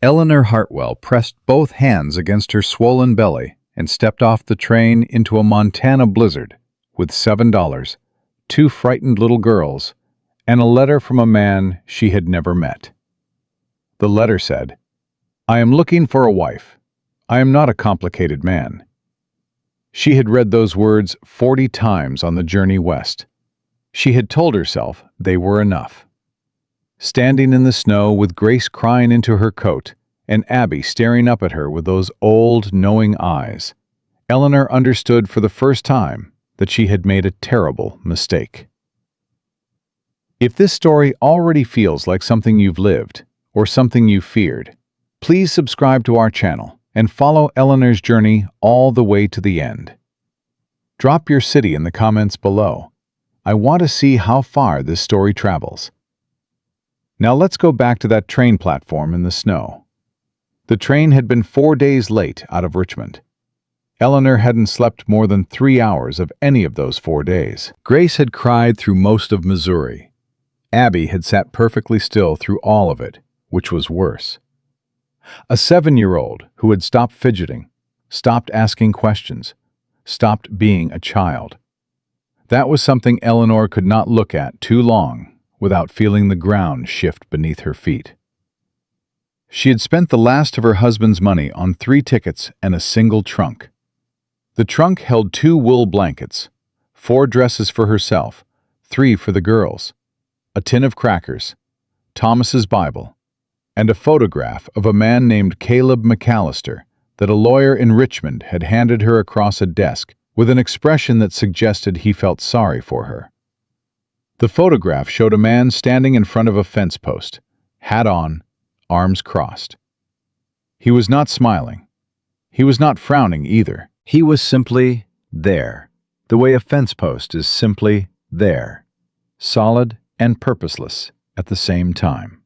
Eleanor Hartwell pressed both hands against her swollen belly and stepped off the train into a Montana blizzard with $7, two frightened little girls, and a letter from a man she had never met. The letter said, "I am looking for a wife. I am not a complicated man." She had read those words 40 times on the journey west. She had told herself they were enough. Standing in the snow with Grace crying into her coat and Abby staring up at her with those old, knowing eyes, Eleanor understood for the first time that she had made a terrible mistake. If this story already feels like something you've lived or something you feared, please subscribe to our channel and follow Eleanor's journey all the way to the end. Drop your city in the comments below. I want to see how far this story travels. Now let's go back to that train platform in the snow. The train had been 4 days late out of Richmond. Eleanor hadn't slept more than 3 hours of any of those 4 days. Grace had cried through most of Missouri. Abby had sat perfectly still through all of it, which was worse. A 7-year-old who had stopped fidgeting, stopped asking questions, stopped being a child. That was something Eleanor could not look at too long without feeling the ground shift beneath her feet. She had spent the last of her husband's money on 3 tickets and a single trunk. The trunk held 2 wool blankets, 4 dresses for herself, 3 for the girls, a tin of crackers, Thomas's Bible, and a photograph of a man named Caleb Mallister that a lawyer in Richmond had handed her across a desk with an expression that suggested he felt sorry for her. The photograph showed a man standing in front of a fence post, hat on, arms crossed. He was not smiling. He was not frowning either. He was simply there, the way a fence post is simply there, solid and purposeless at the same time.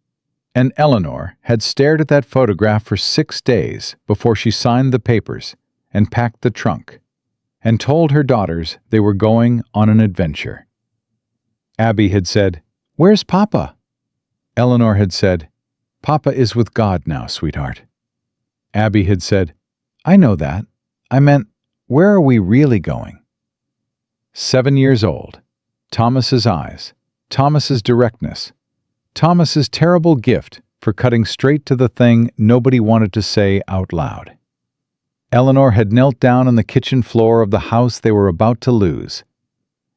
And Eleanor had stared at that photograph for 6 days before she signed the papers and packed the trunk and told her daughters they were going on an adventure. Abby had said, "Where's Papa?" Eleanor had said, "Papa is with God now, sweetheart." Abby had said, "I know that. I meant, where are we really going?" 7 years old. Thomas's eyes. Thomas's directness. Thomas's terrible gift for cutting straight to the thing nobody wanted to say out loud. Eleanor had knelt down on the kitchen floor of the house they were about to lose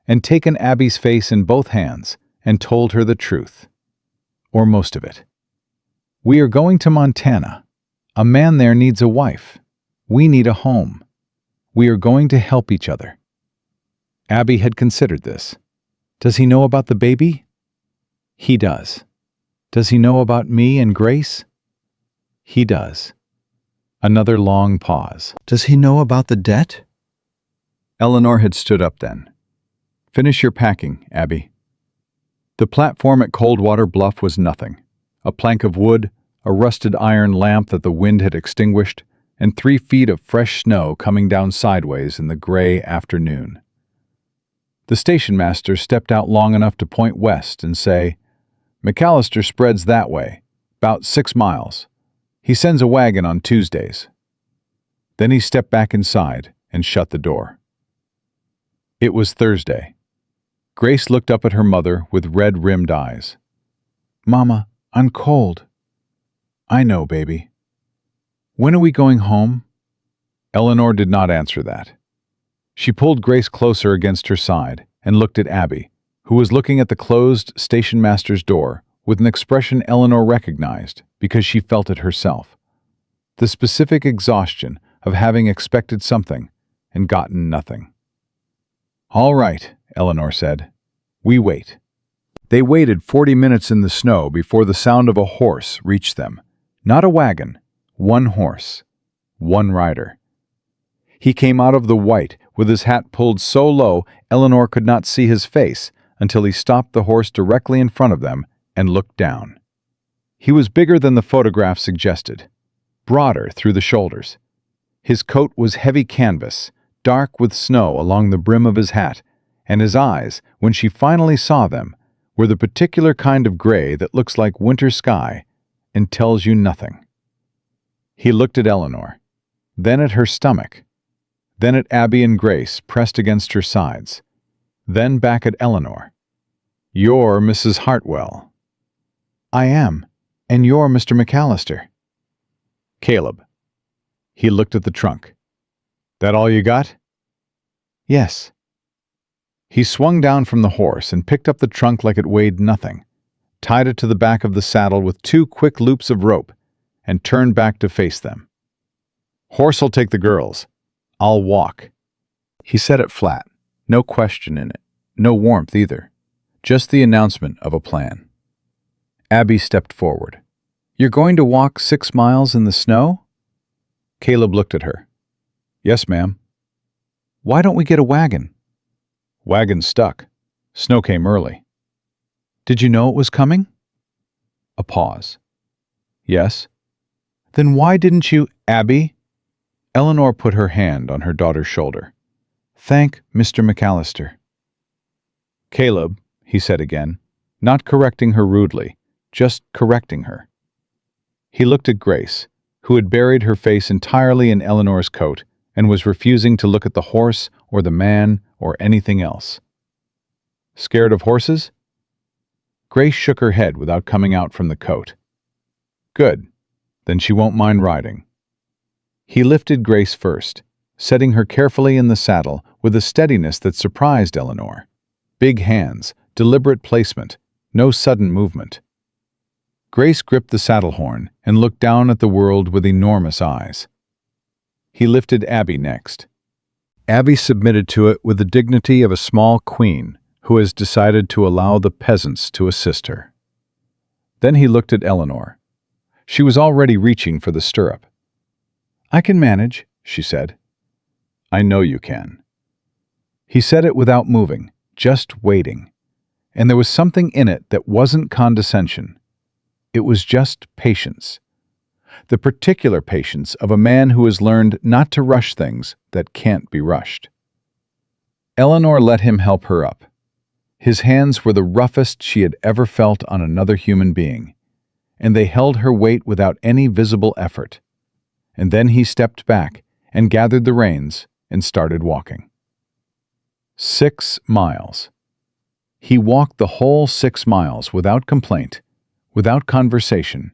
and taken Abby's face in both hands and told her the truth. Or most of it. "We are going to Montana. A man there needs a wife. We need a home. We are going to help each other." Abby had considered this. Does he know about the baby? He does. Does he know about me and Grace? He does. Another long pause. Does he know about the debt? Eleanor had stood up then. "Finish your packing, Abby." The platform at Coldwater Bluff was nothing. A plank of wood, a rusted iron lamp that the wind had extinguished, and 3 feet of fresh snow coming down sideways in the gray afternoon. The station master stepped out long enough to point west and say, "Mallister spreads that way, 'bout 6 miles. He sends a wagon on Tuesdays." Then he stepped back inside and shut the door. It was Thursday. Grace looked up at her mother with red-rimmed eyes. "Mama, I'm cold." "I know, baby." "When are we going home?" Eleanor did not answer that. She pulled Grace closer against her side and looked at Abby, who was looking at the closed station master's door with an expression Eleanor recognized because she felt it herself. The specific exhaustion of having expected something and gotten nothing. "All right," Eleanor said. "We wait." They waited 40 minutes in the snow before the sound of a horse reached them. Not a wagon, 1 horse, 1 rider. He came out of the white with his hat pulled so low Eleanor could not see his face until he stopped the horse directly in front of them and looked down. He was bigger than the photograph suggested, broader through the shoulders. His coat was heavy canvas, dark with snow along the brim of his hat, and his eyes, when she finally saw them, were the particular kind of gray that looks like winter sky and tells you nothing. He looked at Eleanor, then at her stomach, then at Abby and Grace pressed against her sides, then back at Eleanor. "You're Mrs. Hartwell." "I am, and you're Mr. Mallister." "Caleb." He looked at the trunk. "That all you got?" "Yes." He swung down from the horse and picked up the trunk like it weighed nothing, tied it to the back of the saddle with 2 quick loops of rope, and turned back to face them. "Horse'll take the girls. I'll walk." He said it flat, no question in it, no warmth either, just the announcement of a plan. Abby stepped forward. "You're going to walk 6 miles in the snow?" Caleb looked at her. "Yes, ma'am." "Why don't we get a wagon?" "Wagon's stuck. Snow came early." "Did you know it was coming?" A pause. "Yes." "Then why didn't you—" "Abby?" Eleanor put her hand on her daughter's shoulder. "Thank Mr. Mallister." "Caleb," he said again, not correcting her rudely, just correcting her. He looked at Grace, who had buried her face entirely in Eleanor's coat and was refusing to look at the horse or the man or anything else. "Scared of horses?" Grace shook her head without coming out from the coat. "Good. Then she won't mind riding." He lifted Grace first, setting her carefully in the saddle with a steadiness that surprised Eleanor. Big hands, deliberate placement, no sudden movement. Grace gripped the saddle horn and looked down at the world with enormous eyes. He lifted Abby next. Abby submitted to it with the dignity of a small queen who has decided to allow the peasants to assist her. Then he looked at Eleanor. She was already reaching for the stirrup. "I can manage," she said. "I know you can." He said it without moving, just waiting. And there was something in it that wasn't condescension. It was just patience. The particular patience of a man who has learned not to rush things that can't be rushed. Eleanor let him help her up. His hands were the roughest she had ever felt on another human being, and they held her weight without any visible effort. And then he stepped back and gathered the reins and started walking. 6 miles. He walked the whole 6 miles without complaint, without conversation,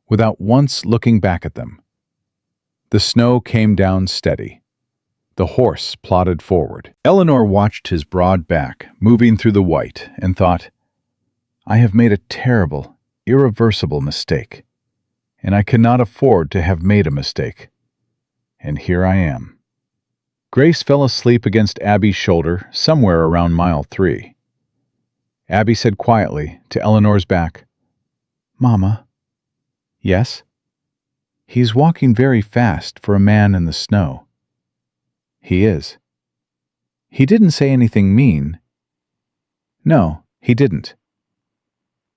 without once looking back at them. The snow came down steady. The horse plodded forward. Eleanor watched his broad back moving through the white and thought, "I have made a terrible, irreversible mistake, and I cannot afford to have made a mistake. And here I am." Grace fell asleep against Abby's shoulder somewhere around mile 3. Abby said quietly to Eleanor's back, "Mama." "Yes?" "He's walking very fast for a man in the snow." "He is." "He didn't say anything mean." "No, he didn't."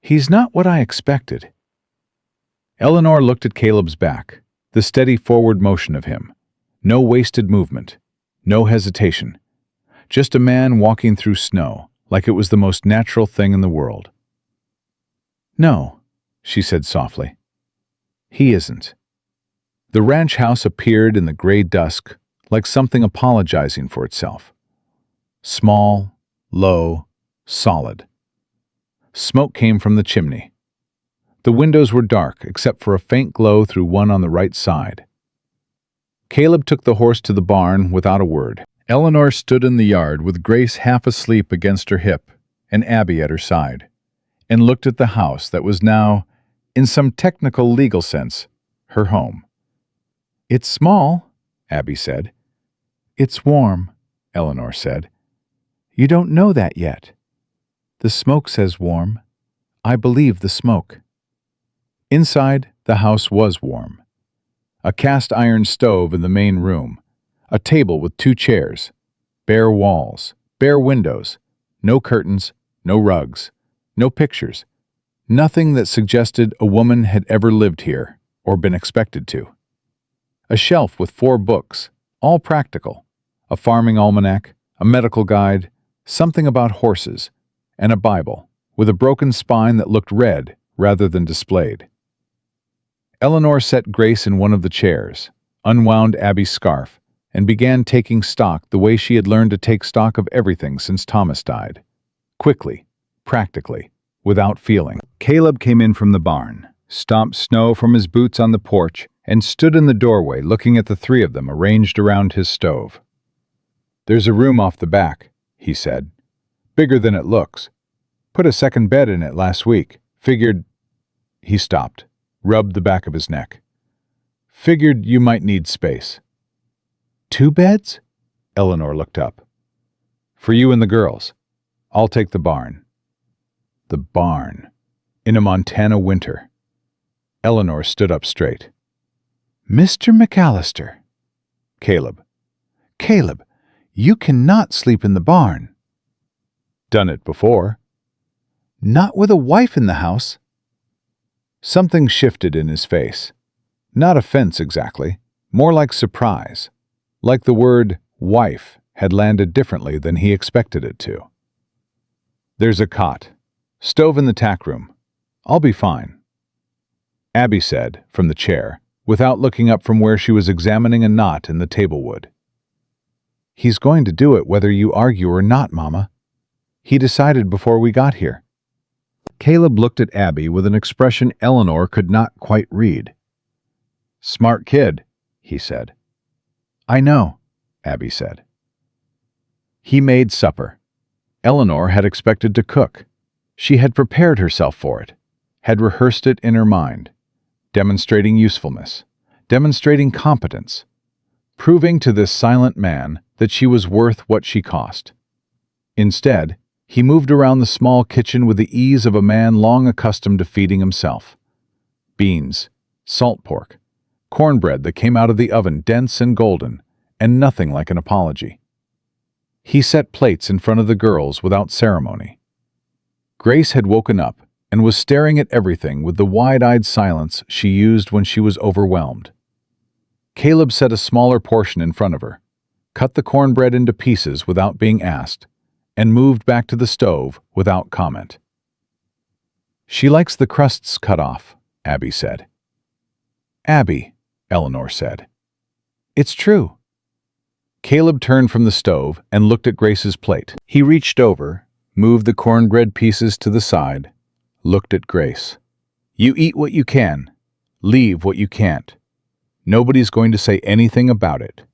"He's not what I expected." Eleanor looked at Caleb's back, the steady forward motion of him. No wasted movement, no hesitation. Just a man walking through snow, like it was the most natural thing in the world. "No," she said softly. "He isn't." The ranch house appeared in the gray dusk like something apologizing for itself. Small, low, solid. Smoke came from the chimney. The windows were dark except for a faint glow through one on the right side. Caleb took the horse to the barn without a word. Eleanor stood in the yard with Grace half asleep against her hip and Abby at her side, and looked at the house that was now, in some technical legal sense, her home. "It's small," Abby said. "It's warm," Eleanor said. "You don't know that yet. The smoke says warm. I believe the smoke." Inside, the house was warm. A cast-iron stove in the main room, a table with 2 chairs, bare walls, bare windows, no curtains, no rugs, no pictures, nothing that suggested a woman had ever lived here or been expected to. A shelf with 4 books, all practical, a farming almanac, a medical guide, something about horses, and a Bible with a broken spine that looked read rather than displayed. Eleanor set Grace in one of the chairs, unwound Abby's scarf, and began taking stock the way she had learned to take stock of everything since Thomas died. Quickly, practically, without feeling. Caleb came in from the barn, stomped snow from his boots on the porch, and stood in the doorway looking at the three of them arranged around his stove. "There's a room off the back," he said. "Bigger than it looks. Put a second bed in it last week. Figured—" He stopped, rubbed the back of his neck. "Figured you might need space." "2 beds?" Eleanor looked up. "For you and the girls. I'll take the barn." The barn. In a Montana winter. Eleanor stood up straight. "Mr. McAllister." "Caleb." "Caleb, you cannot sleep in the barn." "Done it before." "Not with a wife in the house." Something shifted in his face. Not offense exactly, more like surprise. Like the word wife had landed differently than he expected it to. "There's a cot. Stove in the tack room. I'll be fine," Abby said, from the chair, without looking up from where she was examining a knot in the table wood. "He's going to do it whether you argue or not, Mama. He decided before we got here." Caleb looked at Abby with an expression Eleanor could not quite read. "Smart kid," he said. "I know," Abby said. He made supper. Eleanor had expected to cook. She had prepared herself for it, had rehearsed it in her mind, demonstrating usefulness, demonstrating competence, proving to this silent man that she was worth what she cost. Instead, he moved around the small kitchen with the ease of a man long accustomed to feeding himself. Beans, salt pork, cornbread that came out of the oven dense and golden, and nothing like an apology. He set plates in front of the girls without ceremony. Grace had woken up and was staring at everything with the wide-eyed silence she used when she was overwhelmed. Caleb set a smaller portion in front of her, cut the cornbread into pieces without being asked, and moved back to the stove without comment. "She likes the crusts cut off," Abby said. "Abby," Eleanor said. "It's true." Caleb turned from the stove and looked at Grace's plate. He reached over, moved the cornbread pieces to the side, looked at Grace. "You eat what you can. Leave what you can't. Nobody's going to say anything about it."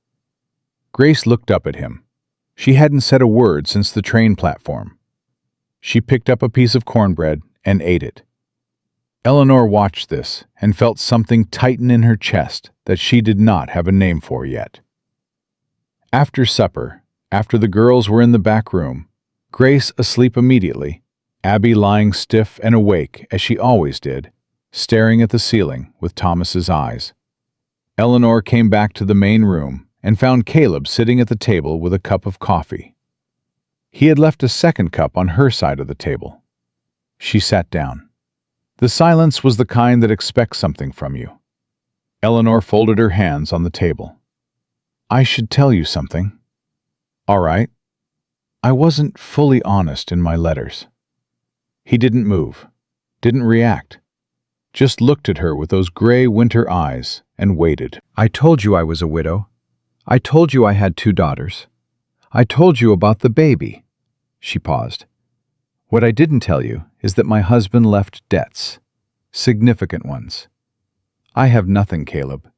Grace looked up at him. She hadn't said a word since the train platform. She picked up a piece of cornbread and ate it. Eleanor watched this and felt something tighten in her chest that she did not have a name for yet. After supper, after the girls were in the back room, Grace asleep immediately, Abby lying stiff and awake as she always did, staring at the ceiling with Thomas's eyes, Eleanor came back to the main room and found Caleb sitting at the table with a cup of coffee. He had left a second cup on her side of the table. She sat down. The silence was the kind that expects something from you. Eleanor folded her hands on the table. "I should tell you something." "All right." "I wasn't fully honest in my letters." He didn't move, didn't react, just looked at her with those gray winter eyes and waited. "I told you I was a widow. I told you I had 2 daughters. I told you about the baby." She paused. "What I didn't tell you is that my husband left debts, significant ones. I have nothing, Caleb.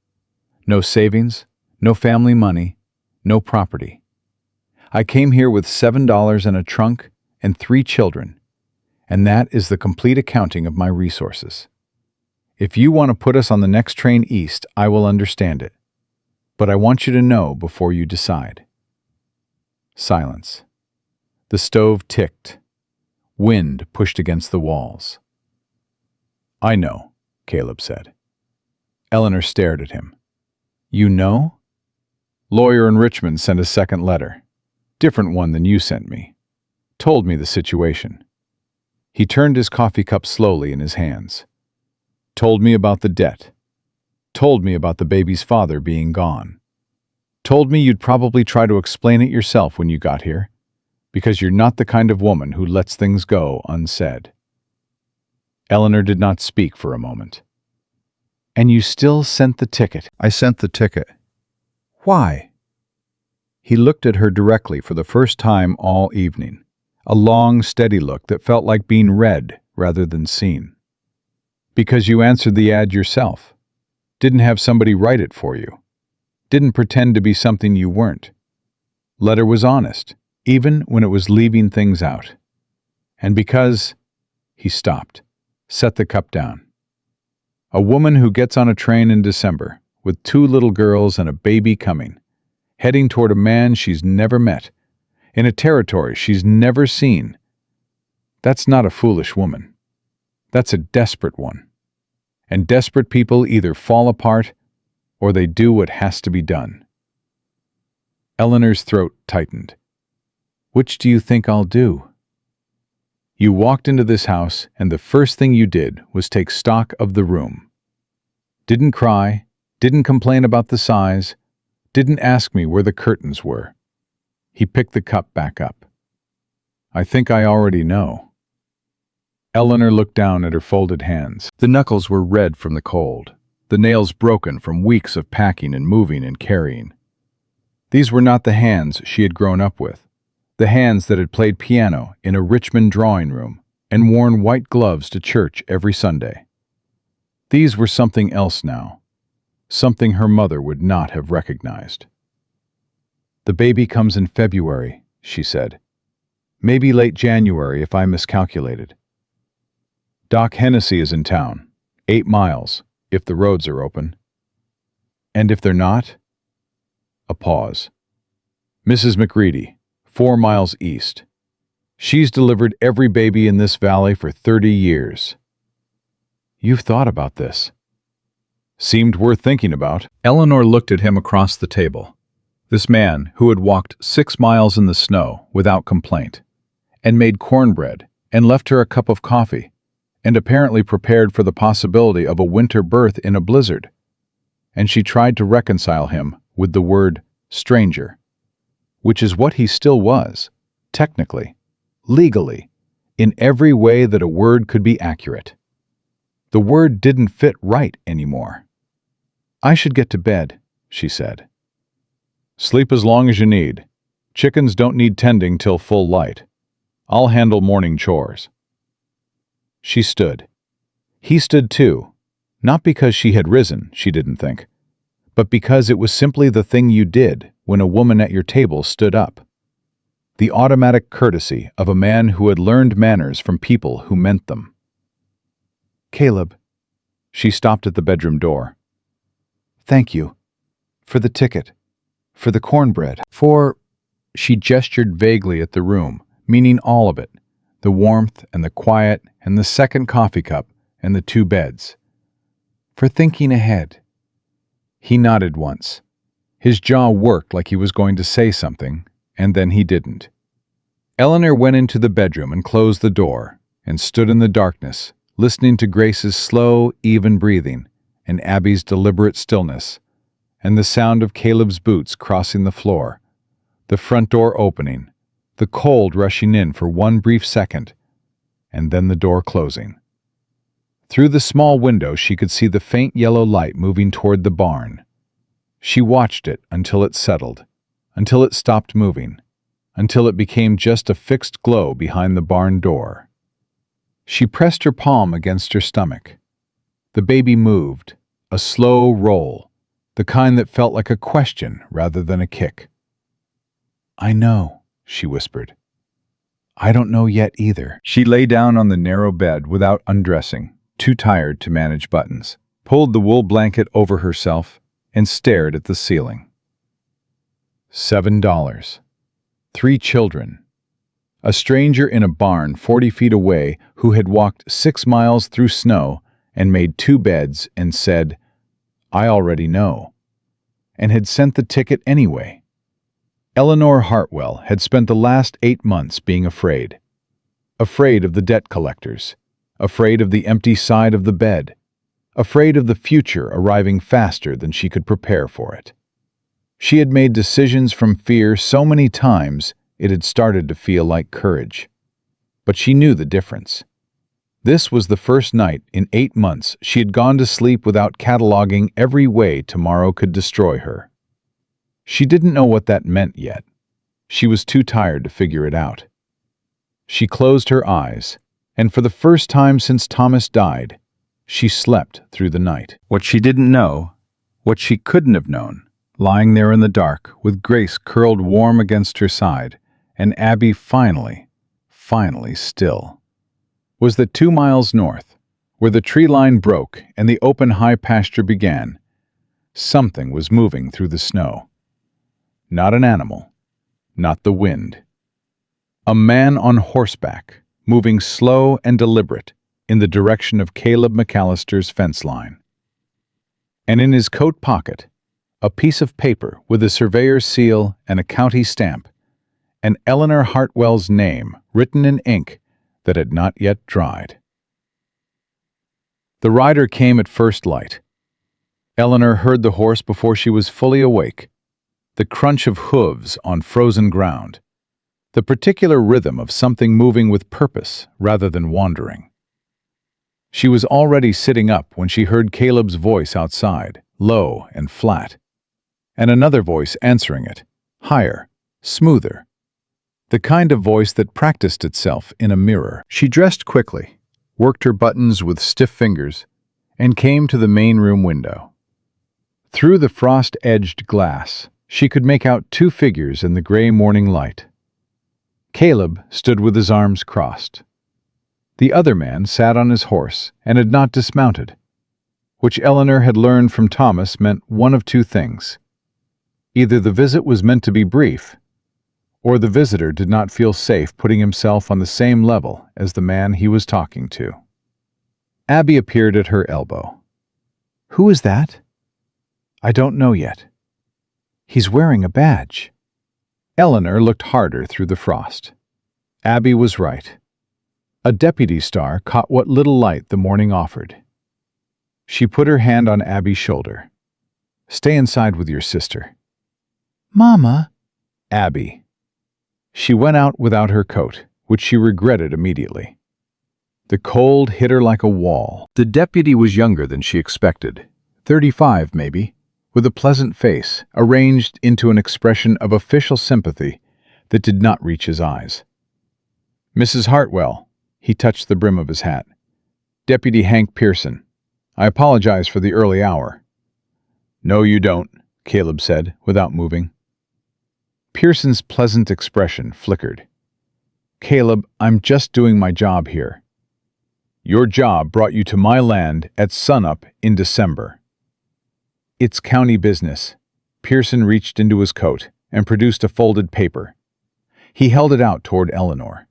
No savings, no family money, no property. I came here with $7 in a trunk and 3 children, and that is the complete accounting of my resources. If you want to put us on the next train east, I will understand it. But I want you to know before you decide." Silence. The stove ticked. Wind pushed against the walls. "I know," Caleb said. Eleanor stared at him. "You know?" "Lawyer in Richmond sent a second letter. Different one than you sent me. Told me the situation." He turned his coffee cup slowly in his hands. "Told me about the debt. Told me about the baby's father being gone. Told me you'd probably try to explain it yourself when you got here, because you're not the kind of woman who lets things go unsaid." Eleanor did not speak for a moment. And you still sent the ticket. I sent the ticket. Why? He looked at her directly for the first time all evening. A long, steady look that felt like being read rather than seen. Because you answered the ad yourself. Didn't have somebody write it for you. Didn't pretend to be something you weren't. Letter was honest, even when it was leaving things out. And because... He stopped, set the cup down. A woman who gets on a train in December, with 2 little girls and a baby coming, heading toward a man she's never met, in a territory she's never seen. That's not a foolish woman. That's a desperate one. And desperate people either fall apart or they do what has to be done. Eleanor's throat tightened. Which do you think I'll do? You walked into this house and the first thing you did was take stock of the room. Didn't cry, didn't complain about the size, didn't ask me where the curtains were. He picked the cup back up. I think I already know. Eleanor looked down at her folded hands. The knuckles were red from the cold, the nails broken from weeks of packing and moving and carrying. These were not the hands she had grown up with, the hands that had played piano in a Richmond drawing room and worn white gloves to church every Sunday. These were something else now, something her mother would not have recognized. The baby comes in February, she said. Maybe late January if I miscalculated. Doc Hennessy is in town, 8 miles, if the roads are open. And if they're not? A pause. Mrs. McReady, 4 miles east. She's delivered every baby in this valley for 30 years. You've thought about this. Seemed worth thinking about. Eleanor looked at him across the table. This man who had walked 6 miles in the snow without complaint, and made cornbread, and left her a cup of coffee, and apparently prepared for the possibility of a winter birth in a blizzard. And she tried to reconcile him with the word stranger, which is what he still was, technically, legally, in every way that a word could be accurate. The word didn't fit right anymore. I should get to bed, she said. Sleep as long as you need. Chickens don't need tending till full light. I'll handle morning chores. She stood. He stood too, not because she had risen, she didn't think, but because it was simply the thing you did when a woman at your table stood up. The automatic courtesy of a man who had learned manners from people who meant them. Caleb. She stopped at the bedroom door. Thank you. For the ticket. For the cornbread. For... She gestured vaguely at the room, meaning all of it. The warmth and the quiet and the second coffee cup and the 2 beds. For thinking ahead. He nodded once. His jaw worked like he was going to say something, and then he didn't. Eleanor went into the bedroom and closed the door, and stood in the darkness, listening to Grace's slow, even breathing, and Abby's deliberate stillness, and the sound of Caleb's boots crossing the floor, the front door opening, the cold rushing in for one brief second, and then the door closing. Through the small window she could see the faint yellow light moving toward the barn. She watched it until it settled, until it stopped moving, until it became just a fixed glow behind the barn door. She pressed her palm against her stomach. The baby moved, a slow roll, the kind that felt like a question rather than a kick. I know, she whispered. I don't know yet either. She lay down on the narrow bed without undressing, too tired to manage buttons, pulled the wool blanket over herself, and stared at the ceiling. $7. 3 children. A stranger in a barn 40 feet away who had walked 6 miles through snow and made 2 beds and said, I already know, and had sent the ticket anyway. Eleanor Hartwell had spent the last 8 months being afraid. Afraid of the debt collectors, afraid of the empty side of the bed, afraid of the future arriving faster than she could prepare for it. She had made decisions from fear so many times it had started to feel like courage. But she knew the difference. This was the first night in 8 months she had gone to sleep without cataloging every way tomorrow could destroy her. She didn't know what that meant yet. She was too tired to figure it out. She closed her eyes, and for the first time since Thomas died, she slept through the night. What she didn't know, what she couldn't have known, lying there in the dark with Grace curled warm against her side, and Abby finally still, was that 2 miles north, where the tree line broke and the open high pasture began, something was moving through the snow. Not an animal, not the wind. A man on horseback, moving slow and deliberate in the direction of Caleb McAllister's fence line. And in his coat pocket, a piece of paper with a surveyor's seal and a county stamp, and Eleanor Hartwell's name written in ink that had not yet dried. The rider came at first light. Eleanor heard the horse before she was fully awake, the crunch of hooves on frozen ground, the particular rhythm of something moving with purpose rather than wandering. She was already sitting up when she heard Caleb's voice outside, low and flat, and another voice answering it, higher, smoother, the kind of voice that practiced itself in a mirror. She dressed quickly, worked her buttons with stiff fingers, and came to the main room window. Through the frost-edged glass, she could make out 2 figures in the gray morning light. Caleb stood with his arms crossed. The other man sat on his horse and had not dismounted, which Eleanor had learned from Thomas meant one of 2 things. Either the visit was meant to be brief, or the visitor did not feel safe putting himself on the same level as the man he was talking to. Abby appeared at her elbow. "Who is that?" "I don't know yet." "He's wearing a badge." Eleanor looked harder through the frost. Abby was right. A deputy star caught what little light the morning offered. She put her hand on Abby's shoulder. "Stay inside with your sister." "Mama." "Abby." She went out without her coat, which she regretted immediately. The cold hit her like a wall. The deputy was younger than she expected, 35 maybe, with a pleasant face arranged into an expression of official sympathy that did not reach his eyes. "Mrs. Hartwell," he touched the brim of his hat. "Deputy Hank Pearson. I apologize for the early hour." "No, you don't," Caleb said, without moving. Pearson's pleasant expression flickered. "Caleb, I'm just doing my job here." "Your job brought you to my land at sunup in December." "It's county business." Pearson reached into his coat and produced a folded paper. He held it out toward Eleanor.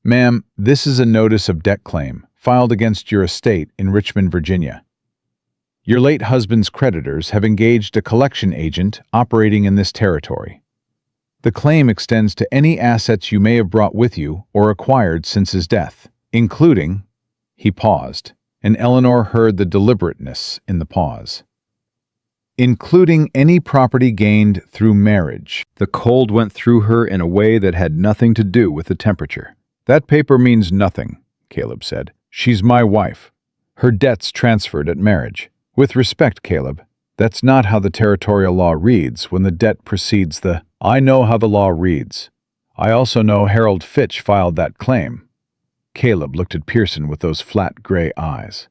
"Ma'am, this is a notice of debt claim filed against your estate in Richmond, Virginia. Your late husband's creditors have engaged a collection agent operating in this territory. The claim extends to any assets you may have brought with you or acquired since his death, including—" He paused, and Eleanor heard the deliberateness in the pause. "Including any property gained through marriage." The cold went through her in a way that had nothing to do with the temperature. "That paper means nothing," Caleb said. "She's my wife. Her debts transferred at marriage. With respect, Caleb, that's not how the territorial law reads when the debt precedes the—" "I know how the law reads. I also know Harold Fitch filed that claim." Caleb looked at Pearson with those flat gray eyes.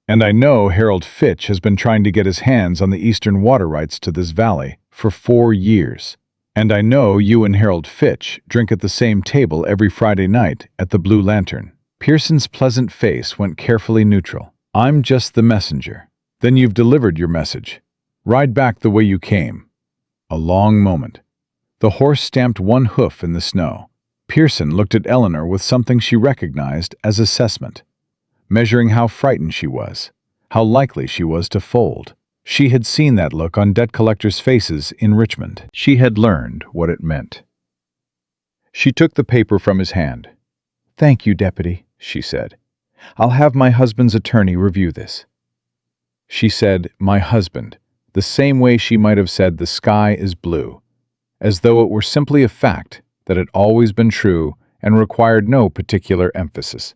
"And I know Harold Fitch has been trying to get his hands on the eastern water rights to this valley for 4 years. And I know you and Harold Fitch drink at the same table every Friday night at the Blue Lantern." Pearson's pleasant face went carefully neutral. "I'm just the messenger." "Then you've delivered your message. Ride back the way you came." A long moment. The horse stamped one hoof in the snow. Pearson looked at Eleanor with something she recognized as assessment, measuring how frightened she was, how likely she was to fold. She had seen that look on debt collectors' faces in Richmond. She had learned what it meant. She took the paper from his hand. "Thank you, Deputy," she said. "I'll have my husband's attorney review this." She said, "my husband," the same way she might have said the sky is blue, as though it were simply a fact that had always been true and required no particular emphasis.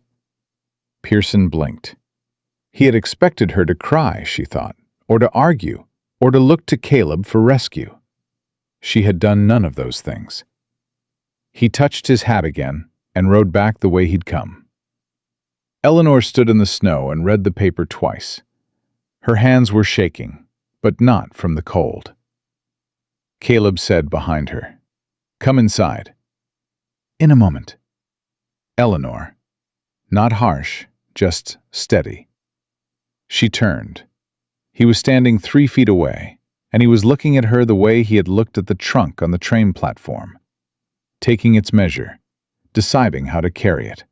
Pearson blinked. He had expected her to cry, she thought, or to argue, or to look to Caleb for rescue. She had done none of those things. He touched his hat again and rode back the way he'd come. Eleanor stood in the snow and read the paper twice. Her hands were shaking, but not from the cold. Caleb said behind her, "Come inside." "In a moment." Eleanor, not harsh, just steady. She turned. He was standing 3 feet away, and he was looking at her the way he had looked at the trunk on the train platform, taking its measure, deciding how to carry it.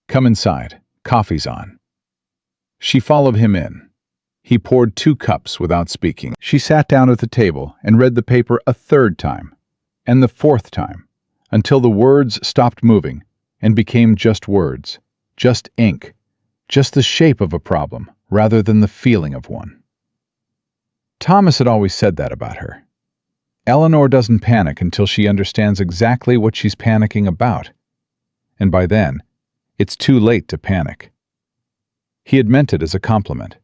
"Come inside. Coffee's on." She followed him in. He poured 2 cups without speaking. She sat down at the table and read the paper a 3rd time, and the 4th time, until the words stopped moving and became just words, just ink, just the shape of a problem rather than the feeling of one. Thomas had always said that about her. Eleanor doesn't panic until she understands exactly what she's panicking about, and by then, it's too late to panic. He had meant it as a compliment.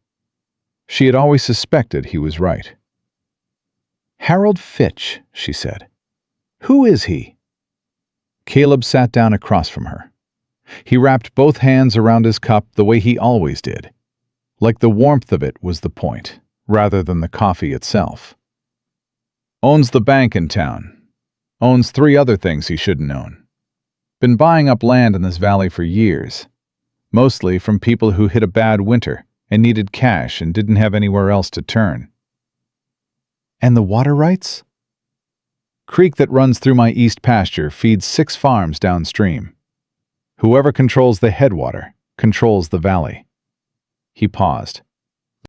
She had always suspected he was right. "Harold Fitch," she said. "Who is he?" Caleb sat down across from her. He wrapped both hands around his cup the way he always did, like the warmth of it was the point, rather than the coffee itself. "Owns the bank in town. Owns 3 other things he shouldn't own. Been buying up land in this valley for years, mostly from people who hit a bad winter and needed cash and didn't have anywhere else to turn." "And the water rights?" "Creek that runs through my east pasture feeds 6 farms downstream. Whoever controls the headwater controls the valley." He paused.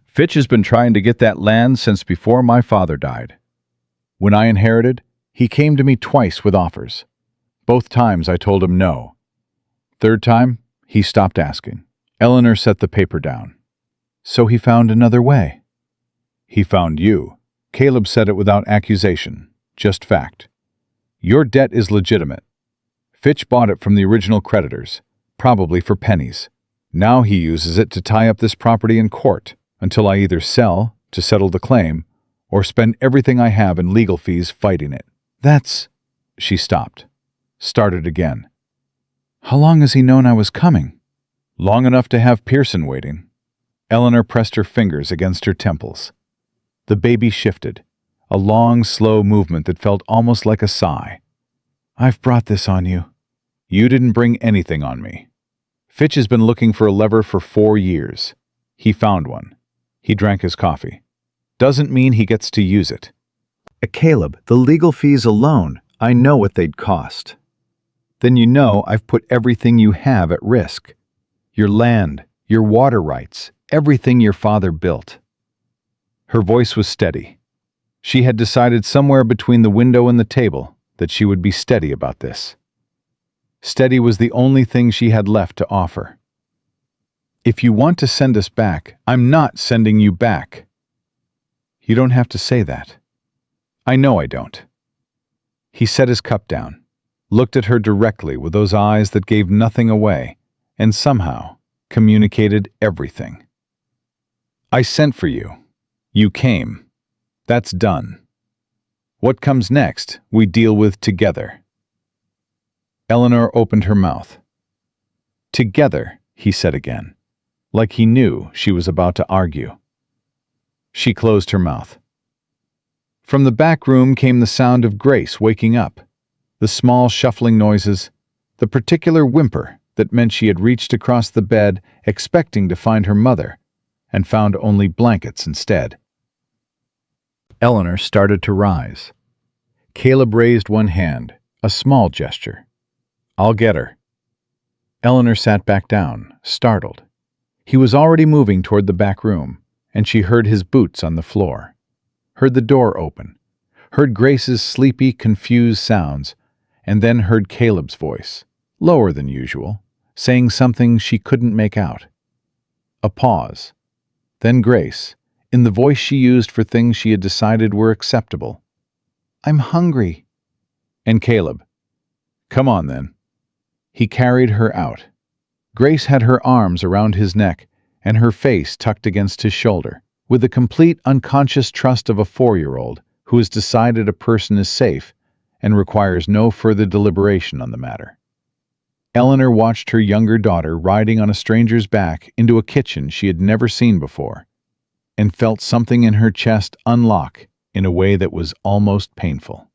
"Fitch has been trying to get that land since before my father died. When I inherited, he came to me twice with offers. Both times I told him no. 3rd time, he stopped asking." Eleanor set the paper down. "So he found another way." "He found you." Caleb said it without accusation, just fact. "Your debt is legitimate. Fitch bought it from the original creditors, probably for pennies. Now he uses it to tie up this property in court until I either sell to settle the claim or spend everything I have in legal fees fighting it." "That's—" She stopped, started again. "How long has he known I was coming?" "Long enough to have Pearson waiting." Eleanor pressed her fingers against her temples. The baby shifted, a long, slow movement that felt almost like a sigh. "I've brought this on you." "You didn't bring anything on me. Fitch has been looking for a lever for 4 years. He found one." He drank his coffee. "Doesn't mean he gets to use it." "Caleb, the legal fees alone, I know what they'd cost." "Then you know I've put everything you have at risk. Your land, your water rights, everything your father built." Her voice was steady. She had decided somewhere between the window and the table that she would be steady about this. Steady was the only thing she had left to offer. "If you want to send us back, I'm not sending you back." "You don't have to say that." "I know I don't." He set his cup down, looked at her directly with those eyes that gave nothing away, and somehow communicated everything. "I sent for you. You came. That's done. What comes next, we deal with together." Eleanor opened her mouth. "Together," he said again, like he knew she was about to argue. She closed her mouth. From the back room came the sound of Grace waking up, the small shuffling noises, the particular whimper that meant she had reached across the bed expecting to find her mother, and found only blankets instead. Eleanor started to rise. Caleb raised one hand, a small gesture. "I'll get her." Eleanor sat back down, startled. He was already moving toward the back room, and she heard his boots on the floor, heard the door open, heard Grace's sleepy, confused sounds, and then heard Caleb's voice, lower than usual, saying something she couldn't make out. A pause. Then Grace, in the voice she used for things she had decided were acceptable. "I'm hungry." And Caleb, "Come on then." He carried her out. Grace had her arms around his neck and her face tucked against his shoulder, with the complete unconscious trust of a 4-year-old who has decided a person is safe and requires no further deliberation on the matter. Eleanor watched her younger daughter riding on a stranger's back into a kitchen she had never seen before, and felt something in her chest unlock in a way that was almost painful.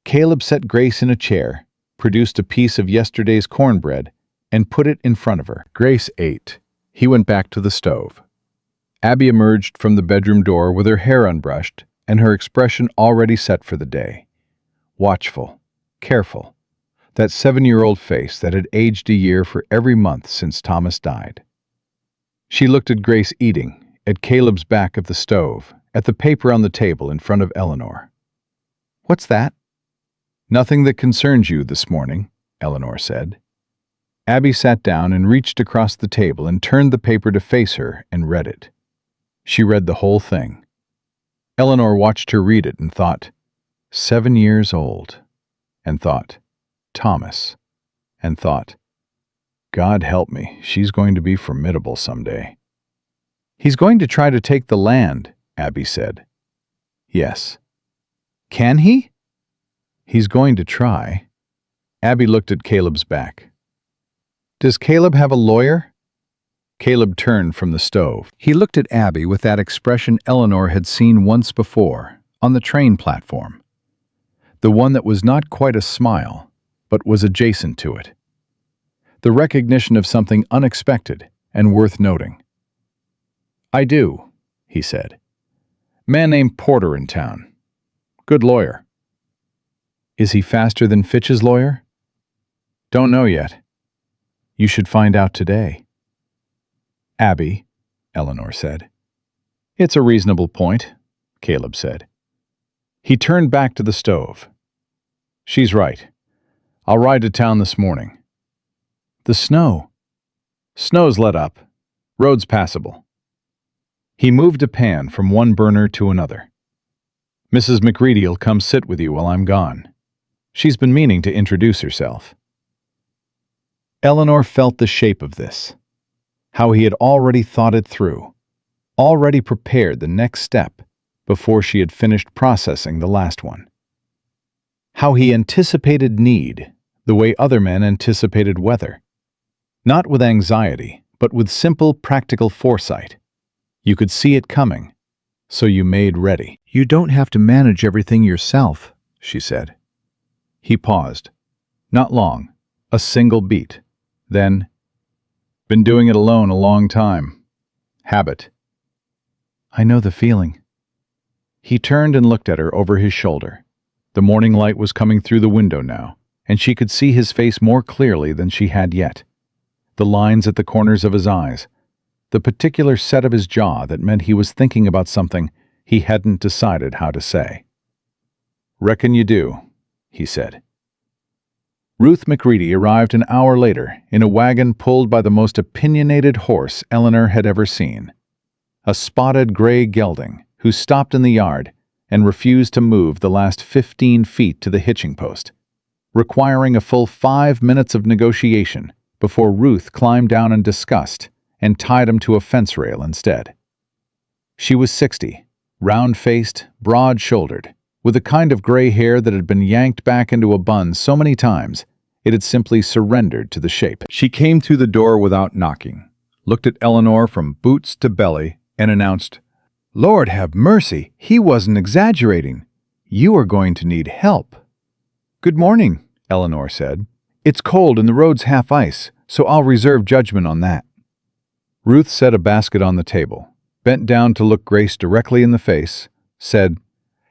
Caleb set Grace in a chair, produced a piece of yesterday's cornbread, and put it in front of her. Grace ate. He went back to the stove. Abby emerged from the bedroom door with her hair unbrushed and her expression already set for the day. Watchful, careful, that 7-year-old face that had aged a year for every month since Thomas died. She looked at Grace eating, at Caleb's back of the stove, at the paper on the table in front of Eleanor. "What's that?" "Nothing that concerns you this morning," Eleanor said. Abby sat down and reached across the table and turned the paper to face her and read it. She read the whole thing. Eleanor watched her read it and thought, 7 years old, and thought, Thomas, and thought, God help me, she's going to be formidable someday. "He's going to try to take the land," Abby said. "Yes." "Can he?" "He's going to try." Abby looked at Caleb's back. "Does Caleb have a lawyer?" Caleb turned from the stove. He looked at Abby with that expression Eleanor had seen once before, on the train platform. The one that was not quite a smile, but was adjacent to it. The recognition of something unexpected and worth noting. "I do," he said. "Man named Porter in town. Good lawyer." "Is he faster than Fitch's lawyer?" "Don't know yet. You should find out today." "Abby," Eleanor said. "It's a reasonable point," Caleb said. He turned back to the stove. "She's right. I'll ride to town this morning." "The snow." "Snow's let up. Road's passable." He moved a pan from one burner to another. "Mrs. McReady'll come sit with you while I'm gone. She's been meaning to introduce herself." Eleanor felt the shape of this, how he had already thought it through, already prepared the next step before she had finished processing the last one. How he anticipated need the way other men anticipated weather. Not with anxiety, but with simple, practical foresight. You could see it coming, so you made ready. "You don't have to manage everything yourself," she said. He paused. Not long, a single beat. Then, "Been doing it alone a long time. Habit." "I know the feeling." He turned and looked at her over his shoulder. The morning light was coming through the window now, and she could see his face more clearly than she had yet. The lines at the corners of his eyes, the particular set of his jaw that meant he was thinking about something he hadn't decided how to say. "Reckon you do," he said. Ruth McReady arrived an hour later in a wagon pulled by the most opinionated horse Eleanor had ever seen. A spotted gray gelding who stopped in the yard and refused to move the last 15 feet to the hitching post, requiring a full 5 minutes of negotiation before Ruth climbed down in disgust and tied him to a fence rail instead. She was 60, round-faced, broad-shouldered, with a kind of gray hair that had been yanked back into a bun so many times it had simply surrendered to the shape. She came through the door without knocking, looked at Eleanor from boots to belly, and announced, "Lord have mercy, he wasn't exaggerating. You are going to need help." "Good morning," Eleanor said. "It's cold and the road's half ice, so I'll reserve judgment on that." Ruth set a basket on the table, bent down to look Grace directly in the face, said,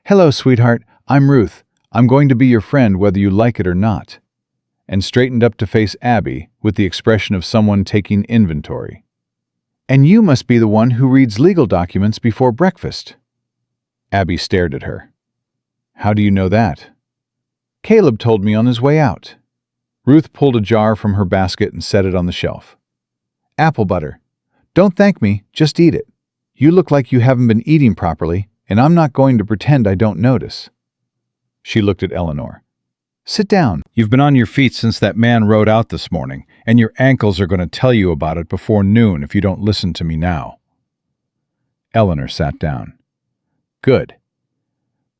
"Hello, sweetheart, I'm Ruth. I'm going to be your friend whether you like it or not," and straightened up to face Abby with the expression of someone taking inventory. "And you must be the one who reads legal documents before breakfast." Abby stared at her. "How do you know that?" "Caleb told me on his way out." Ruth pulled a jar from her basket and set it on the shelf. "Apple butter. Don't thank me, just eat it. You look like you haven't been eating properly, and I'm not going to pretend I don't notice." She looked at Eleanor. "Sit down." You've been on your feet since that man rode out this morning, and your ankles are going to tell you about it before noon if you don't listen to me now." Eleanor sat down. "Good."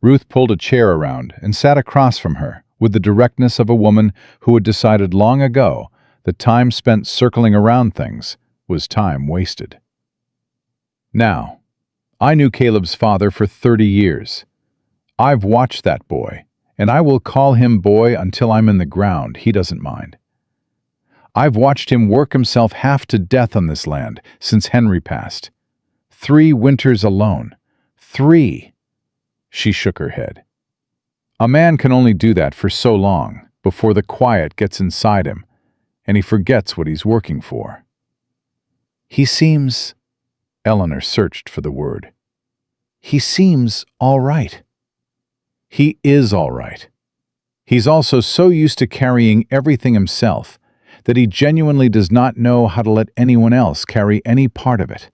Ruth pulled a chair around and sat across from her with the directness of a woman who had decided long ago that time spent circling around things was time wasted. "Now, I knew Caleb's father for 30 years. I've watched that boy, and I will call him boy until I'm in the ground. He doesn't mind. I've watched him work himself half to death on this land since Henry passed. 3 winters alone. 3. She shook her head. "A man can only do that for so long before the quiet gets inside him, and he forgets what he's working for." "He seems—" Eleanor searched for the word. "He seems all right." "He is all right. He's also so used to carrying everything himself that he genuinely does not know how to let anyone else carry any part of it."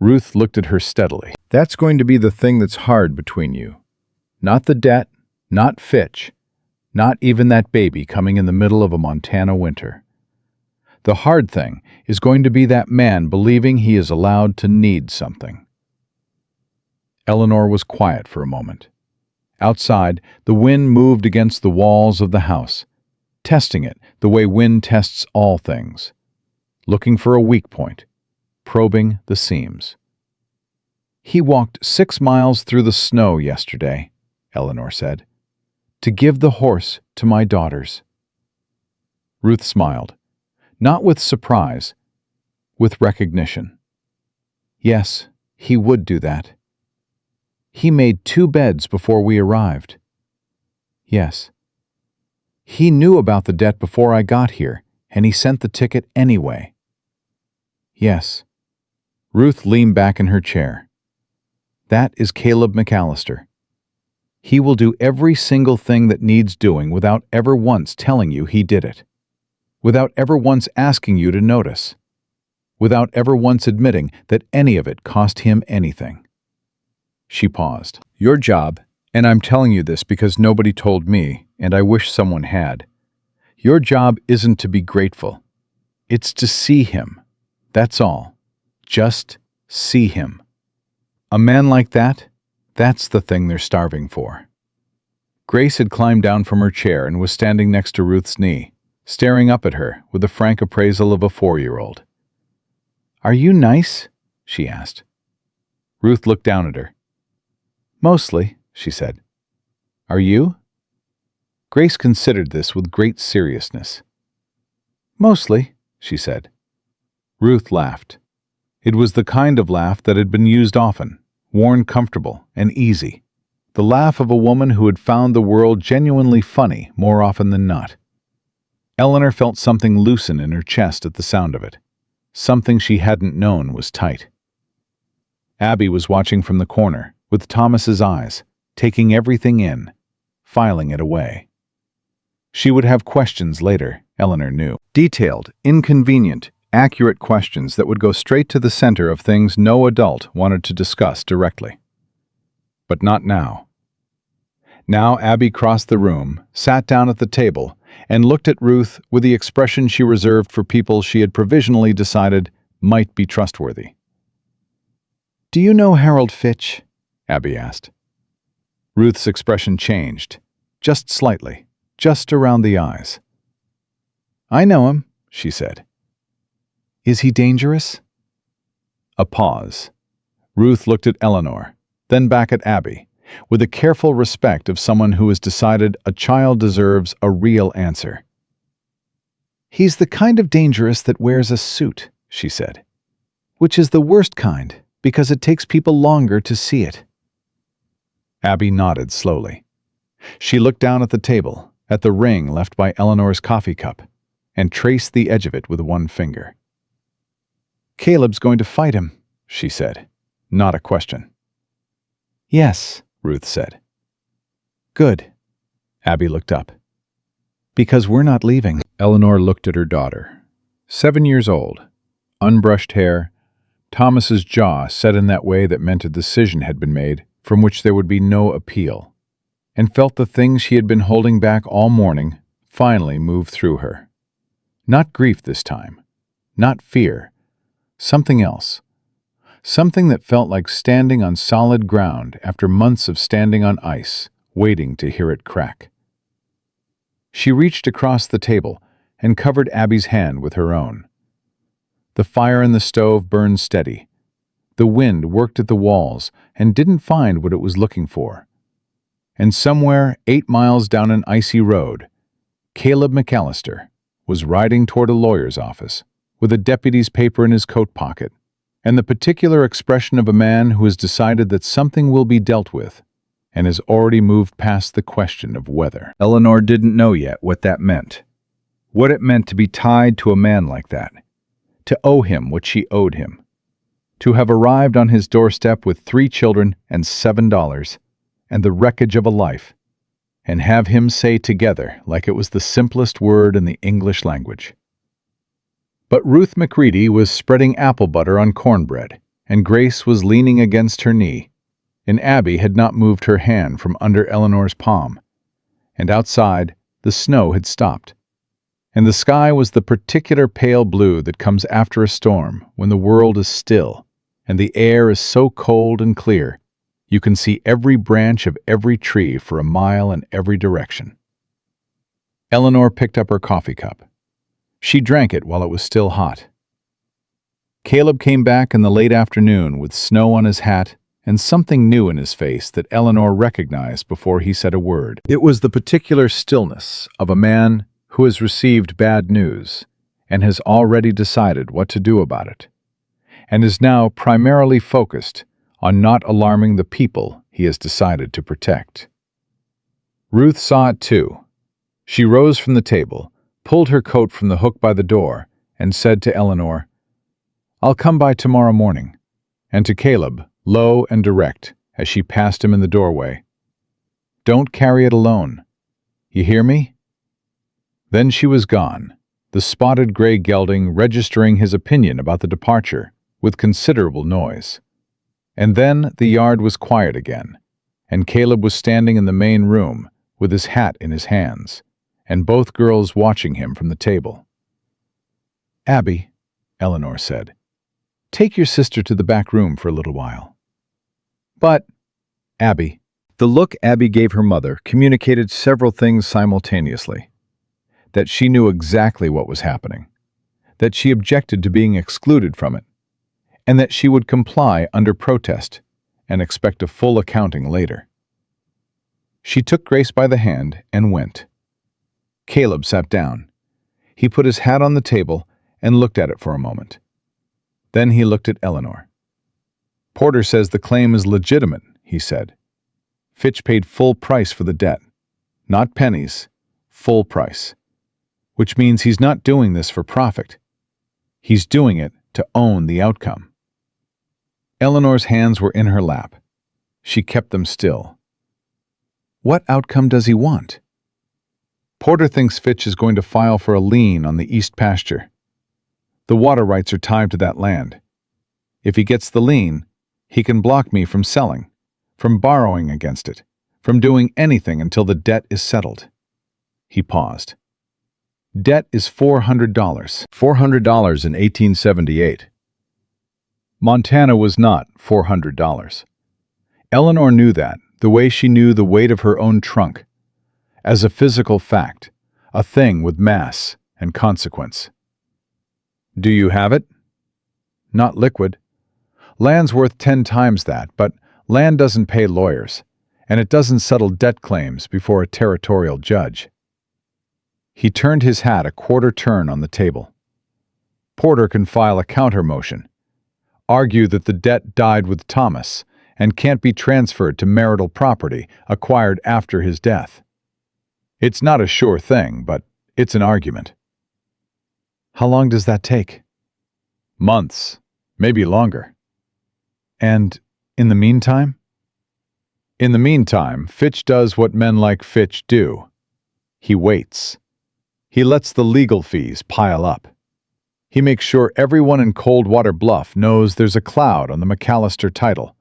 Ruth looked at her steadily. "That's going to be the thing that's hard between you. Not the debt, not Fitch, not even that baby coming in the middle of a Montana winter. The hard thing is going to be that man believing he is allowed to need something." Eleanor was quiet for a moment. Outside, the wind moved against the walls of the house, testing it the way wind tests all things, looking for a weak point, probing the seams. "He walked 6 miles through the snow yesterday," Eleanor said, "to give the horse to my daughters." Ruth smiled, not with surprise, with recognition. "Yes, he would do that. He made 2 beds before we arrived." "Yes. He knew about the debt before I got here, and he sent the ticket anyway." "Yes." Ruth leaned back in her chair. "That is Caleb Mallister. He will do every single thing that needs doing without ever once telling you he did it, without ever once asking you to notice, without ever once admitting that any of it cost him anything." She paused. "Your job, and I'm telling you this because nobody told me, and I wish someone had, your job isn't to be grateful. It's to see him. That's all. Just see him. A man like that, that's the thing they're starving for." Grace had climbed down from her chair and was standing next to Ruth's knee, staring up at her with the frank appraisal of a 4-year-old. "Are you nice?" she asked. Ruth looked down at her. "Mostly," she said. "Are you?" Grace considered this with great seriousness. "Mostly," she said. Ruth laughed. It was the kind of laugh that had been used often, worn comfortable and easy. The laugh of a woman who had found the world genuinely funny more often than not. Eleanor felt something loosen in her chest at the sound of it. Something she hadn't known was tight. Abby was watching from the corner, with Thomas's eyes, taking everything in, filing it away. She would have questions later, Eleanor knew. Detailed, inconvenient, accurate questions that would go straight to the center of things no adult wanted to discuss directly. But not now. Now Abby crossed the room, sat down at the table, and looked at Ruth with the expression she reserved for people she had provisionally decided might be trustworthy. "Do you know Harold Fitch?" Abby asked. Ruth's expression changed, just slightly, just around the eyes. "I know him," she said. "Is he dangerous?" A pause. Ruth looked at Eleanor, then back at Abby, with the careful respect of someone who has decided a child deserves a real answer. "He's the kind of dangerous that wears a suit," she said, "which is the worst kind because it takes people longer to see it." Abby nodded slowly. She looked down at the table, at the ring left by Eleanor's coffee cup, and traced the edge of it with one finger. "Caleb's going to fight him," she said, not a question. "Yes," Ruth said. "Good." Abby looked up. "Because we're not leaving." Eleanor looked at her daughter. 7 years old, unbrushed hair, Thomas's jaw set in that way that meant a decision had been made from which there would be no appeal, and felt the thing she had been holding back all morning finally moved through her. Not grief this time. Not fear. Something else. Something that felt like standing on solid ground after months of standing on ice, waiting to hear it crack. She reached across the table and covered Abby's hand with her own. The fire in the stove burned steady. The wind worked at the walls and didn't find what it was looking for. And somewhere 8 miles down an icy road, Caleb Mallister was riding toward a lawyer's office with a deputy's paper in his coat pocket, and the particular expression of a man who has decided that something will be dealt with and has already moved past the question of whether. Eleanor didn't know yet what that meant. What it meant to be tied to a man like that, to owe him what she owed him, to have arrived on his doorstep with 3 children and $7 and the wreckage of a life, and have him say together like it was the simplest word in the English language. But Ruth McCready was spreading apple butter on cornbread, and Grace was leaning against her knee, and Abby had not moved her hand from under Eleanor's palm, and outside the snow had stopped, and the sky was the particular pale blue that comes after a storm when the world is still, and the air is so cold and clear you can see every branch of every tree for a mile in every direction. Eleanor picked up her coffee cup. She drank it while it was still hot. Caleb came back in the late afternoon with snow on his hat and something new in his face that Eleanor recognized before he said a word. It was the particular stillness of a man who has received bad news and has already decided what to do about it, and is now primarily focused on not alarming the people he has decided to protect. Ruth saw it too. She rose from the table, pulled her coat from the hook by the door, and said to Eleanor, "I'll come by tomorrow morning," and to Caleb, low and direct, as she passed him in the doorway, "Don't carry it alone. You hear me?" Then she was gone, the spotted gray gelding registering his opinion about the departure with considerable noise. And then the yard was quiet again, and Caleb was standing in the main room with his hat in his hands, and both girls watching him from the table. "Abby," Eleanor said, "take your sister to the back room for a little while." "But, Abby," the look Abby gave her mother communicated several things simultaneously. That she knew exactly what was happening, that she objected to being excluded from it, and that she would comply under protest and expect a full accounting later. She took Grace by the hand and went. Caleb sat down. He put his hat on the table and looked at it for a moment. Then he looked at Eleanor. "Porter says the claim is legitimate," he said. "Fitch paid full price for the debt. Not pennies, full price. Which means he's not doing this for profit. He's doing it to own the outcome." Eleanor's hands were in her lap. She kept them still. "What outcome does he want?" "Porter thinks Fitch is going to file for a lien on the east pasture. The water rights are tied to that land. If he gets the lien, he can block me from selling, from borrowing against it, from doing anything until the debt is settled." He paused. "Debt is $400. $400 in 1878. Montana was not $400. Eleanor knew that, the way she knew the weight of her own trunk, as a physical fact, a thing with mass and consequence. "Do you have it?" "Not liquid. Land's worth 10 times that, but land doesn't pay lawyers, and it doesn't settle debt claims before a territorial judge." He turned his hat a quarter turn on the table. "Porter can file a counter motion, argue that the debt died with Thomas and can't be transferred to marital property acquired after his death. It's not a sure thing, but it's an argument." "How long does that take?" "Months, maybe longer." "And in the meantime?" "In the meantime, Fitch does what men like Fitch do. He waits. He lets the legal fees pile up. He makes sure everyone in Coldwater Bluff knows there's a cloud on the Mallister title,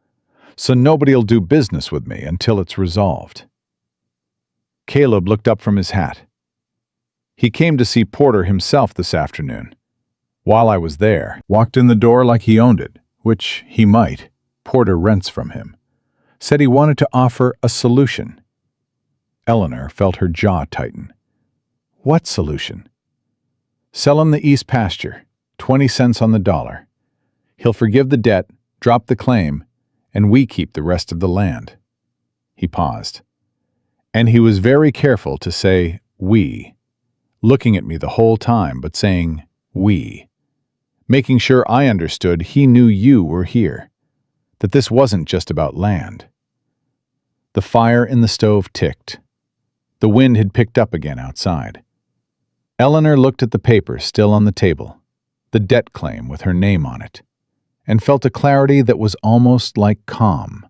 so nobody'll do business with me until it's resolved." Caleb looked up from his hat. He came to see Porter himself this afternoon. While I was there, walked in the door like he owned it, which he might. Porter rents from him. Said he wanted to offer a solution. Eleanor felt her jaw tighten. What solution? Sell him the East pasture, 20 cents on the dollar. He'll forgive the debt, drop the claim, and we keep the rest of the land. He paused. And he was very careful to say we, looking at me the whole time but saying we, making sure I understood he knew you were here, that this wasn't just about land. The fire in the stove ticked. The wind had picked up again outside. Eleanor looked at the paper still on the table, the debt claim with her name on it, and felt a clarity that was almost like calm,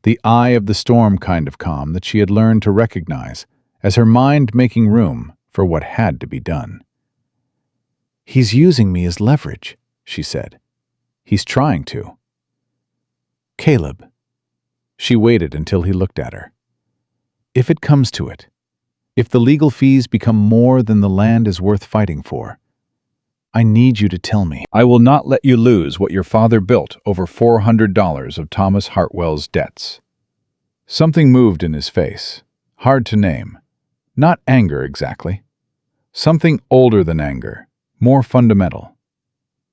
the eye of the storm kind of calm that she had learned to recognize as her mind making room for what had to be done. He's using me as leverage, she said. He's trying to. Caleb. She waited until he looked at her. If it comes to it, if the legal fees become more than the land is worth fighting for, I need you to tell me. I will not let you lose what your father built over $400 of Thomas Hartwell's debts. Something moved in his face, hard to name. Not anger exactly. Something older than anger, more fundamental.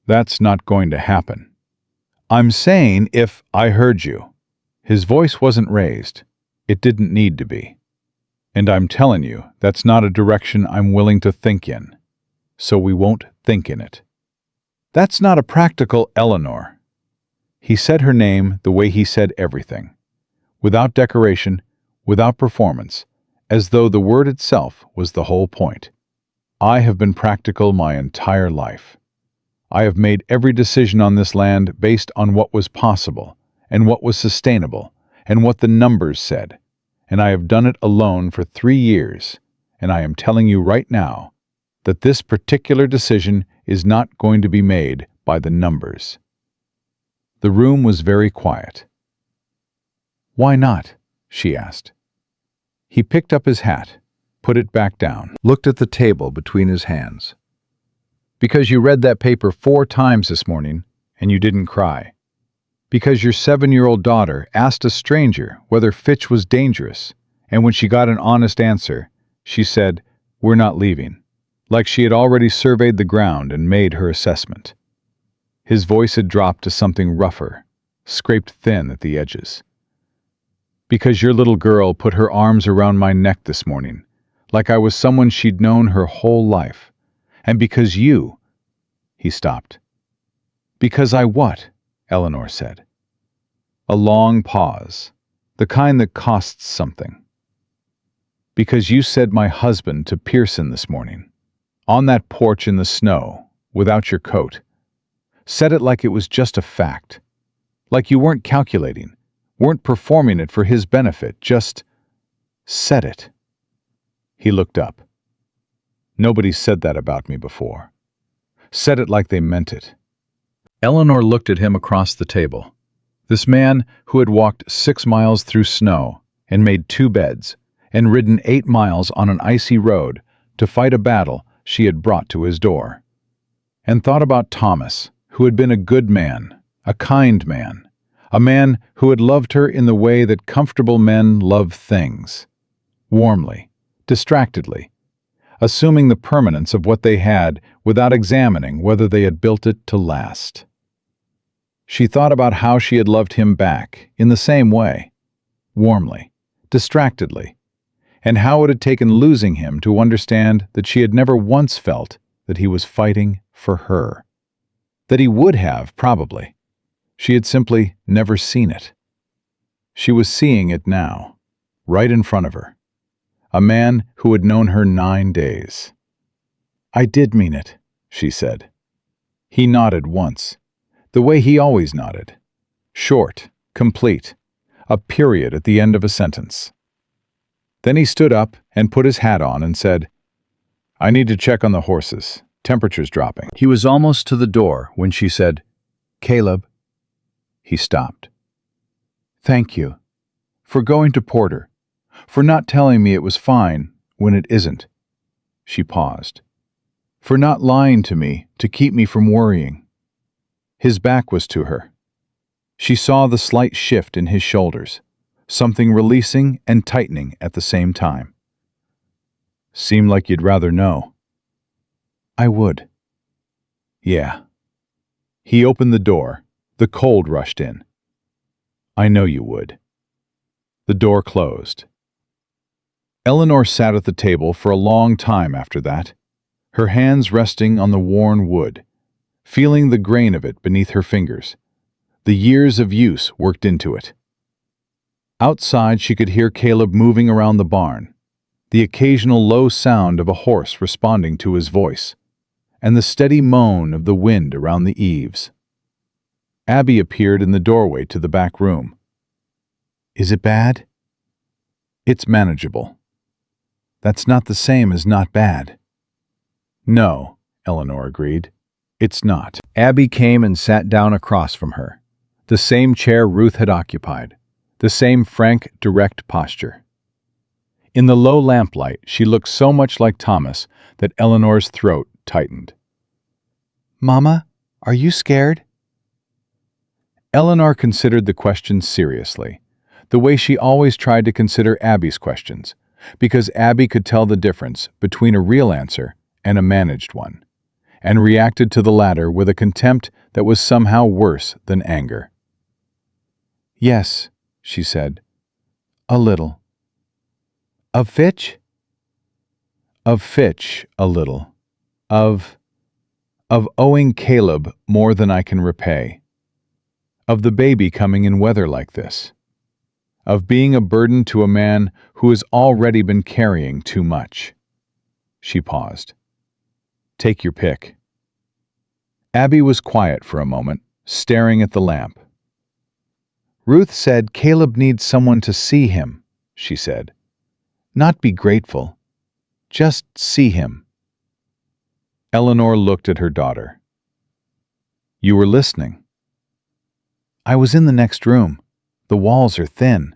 That's not going to happen. I'm saying if I heard you. His voice wasn't raised. It didn't need to be. And I'm telling you, that's not a direction I'm willing to think in. So we won't think in it. That's not a practical Eleanor. He said her name the way he said everything. Without decoration, without performance, as though the word itself was the whole point. I have been practical my entire life. I have made every decision on this land based on what was possible, and what was sustainable, and what the numbers said. And I have done it alone for 3 years, and I am telling you right now that this particular decision is not going to be made by the numbers. The room was very quiet. Why not? She asked. He picked up his hat, put it back down, looked at the table between his hands. Because you read that paper 4 times this morning, and you didn't cry. Because your 7-year-old daughter asked a stranger whether Fitch was dangerous, and when she got an honest answer, she said, "We're not leaving," like she had already surveyed the ground and made her assessment. His voice had dropped to something rougher, scraped thin at the edges. Because your little girl put her arms around my neck this morning, like I was someone she'd known her whole life, and because you... He stopped. Because I what? Eleanor said. A long pause, the kind that costs something. Because you said my husband to Pearson this morning, on that porch in the snow, without your coat. Said it like it was just a fact, like you weren't calculating, weren't performing it for his benefit, just said it. He looked up. Nobody said that about me before. Said it like they meant it. Eleanor looked at him across the table. This man who had walked 6 miles through snow and made 2 beds and ridden 8 miles on an icy road to fight a battle she had brought to his door. And thought about Thomas, who had been a good man, a kind man, a man who had loved her in the way that comfortable men love things, warmly, distractedly, assuming the permanence of what they had without examining whether they had built it to last. She thought about how she had loved him back in the same way, warmly, distractedly, and how it had taken losing him to understand that she had never once felt that he was fighting for her. That he would have, probably. She had simply never seen it. She was seeing it now, right in front of her. A man who had known her 9 days. I did mean it, she said. He nodded once, the way he always nodded. Short, complete, a period at the end of a sentence. Then he stood up and put his hat on and said, I need to check on the horses. Temperature's dropping. He was almost to the door when she said, Caleb. He stopped. Thank you. For going to Porter. For not telling me it was fine when it isn't. She paused. "For not lying to me to keep me from worrying." His back was to her. She saw the slight shift in his shoulders, something releasing and tightening at the same time. "Seemed like you'd rather know." "I would." "Yeah." He opened the door. The cold rushed in. "I know you would." The door closed. Eleanor sat at the table for a long time after that, her hands resting on the worn wood, feeling the grain of it beneath her fingers. The years of use worked into it. Outside, she could hear Caleb moving around the barn, the occasional low sound of a horse responding to his voice, and the steady moan of the wind around the eaves. Abby appeared in the doorway to the back room. "Is it bad?" "It's manageable." "That's not the same as not bad." "No," Eleanor agreed. "It's not." Abby came and sat down across from her, the same chair Ruth had occupied, the same frank, direct posture. In the low lamplight, she looked so much like Thomas that Eleanor's throat tightened. "Mama, are you scared?" Eleanor considered the question seriously, the way she always tried to consider Abby's questions, because Abby could tell the difference between a real answer and a managed one, and reacted to the latter with a contempt that was somehow worse than anger. "Yes," she said, "a little." "Of Fitch?" "Of Fitch, a little. Of owing Caleb more than I can repay. Of the baby coming in weather like this. Of being a burden to a man who has already been carrying too much." She paused. "Take your pick." Abby was quiet for a moment, staring at the lamp. "Ruth said Caleb needs someone to see him," she said. "Not be grateful. Just see him." Eleanor looked at her daughter. "You were listening." "I was in the next room. The walls are thin."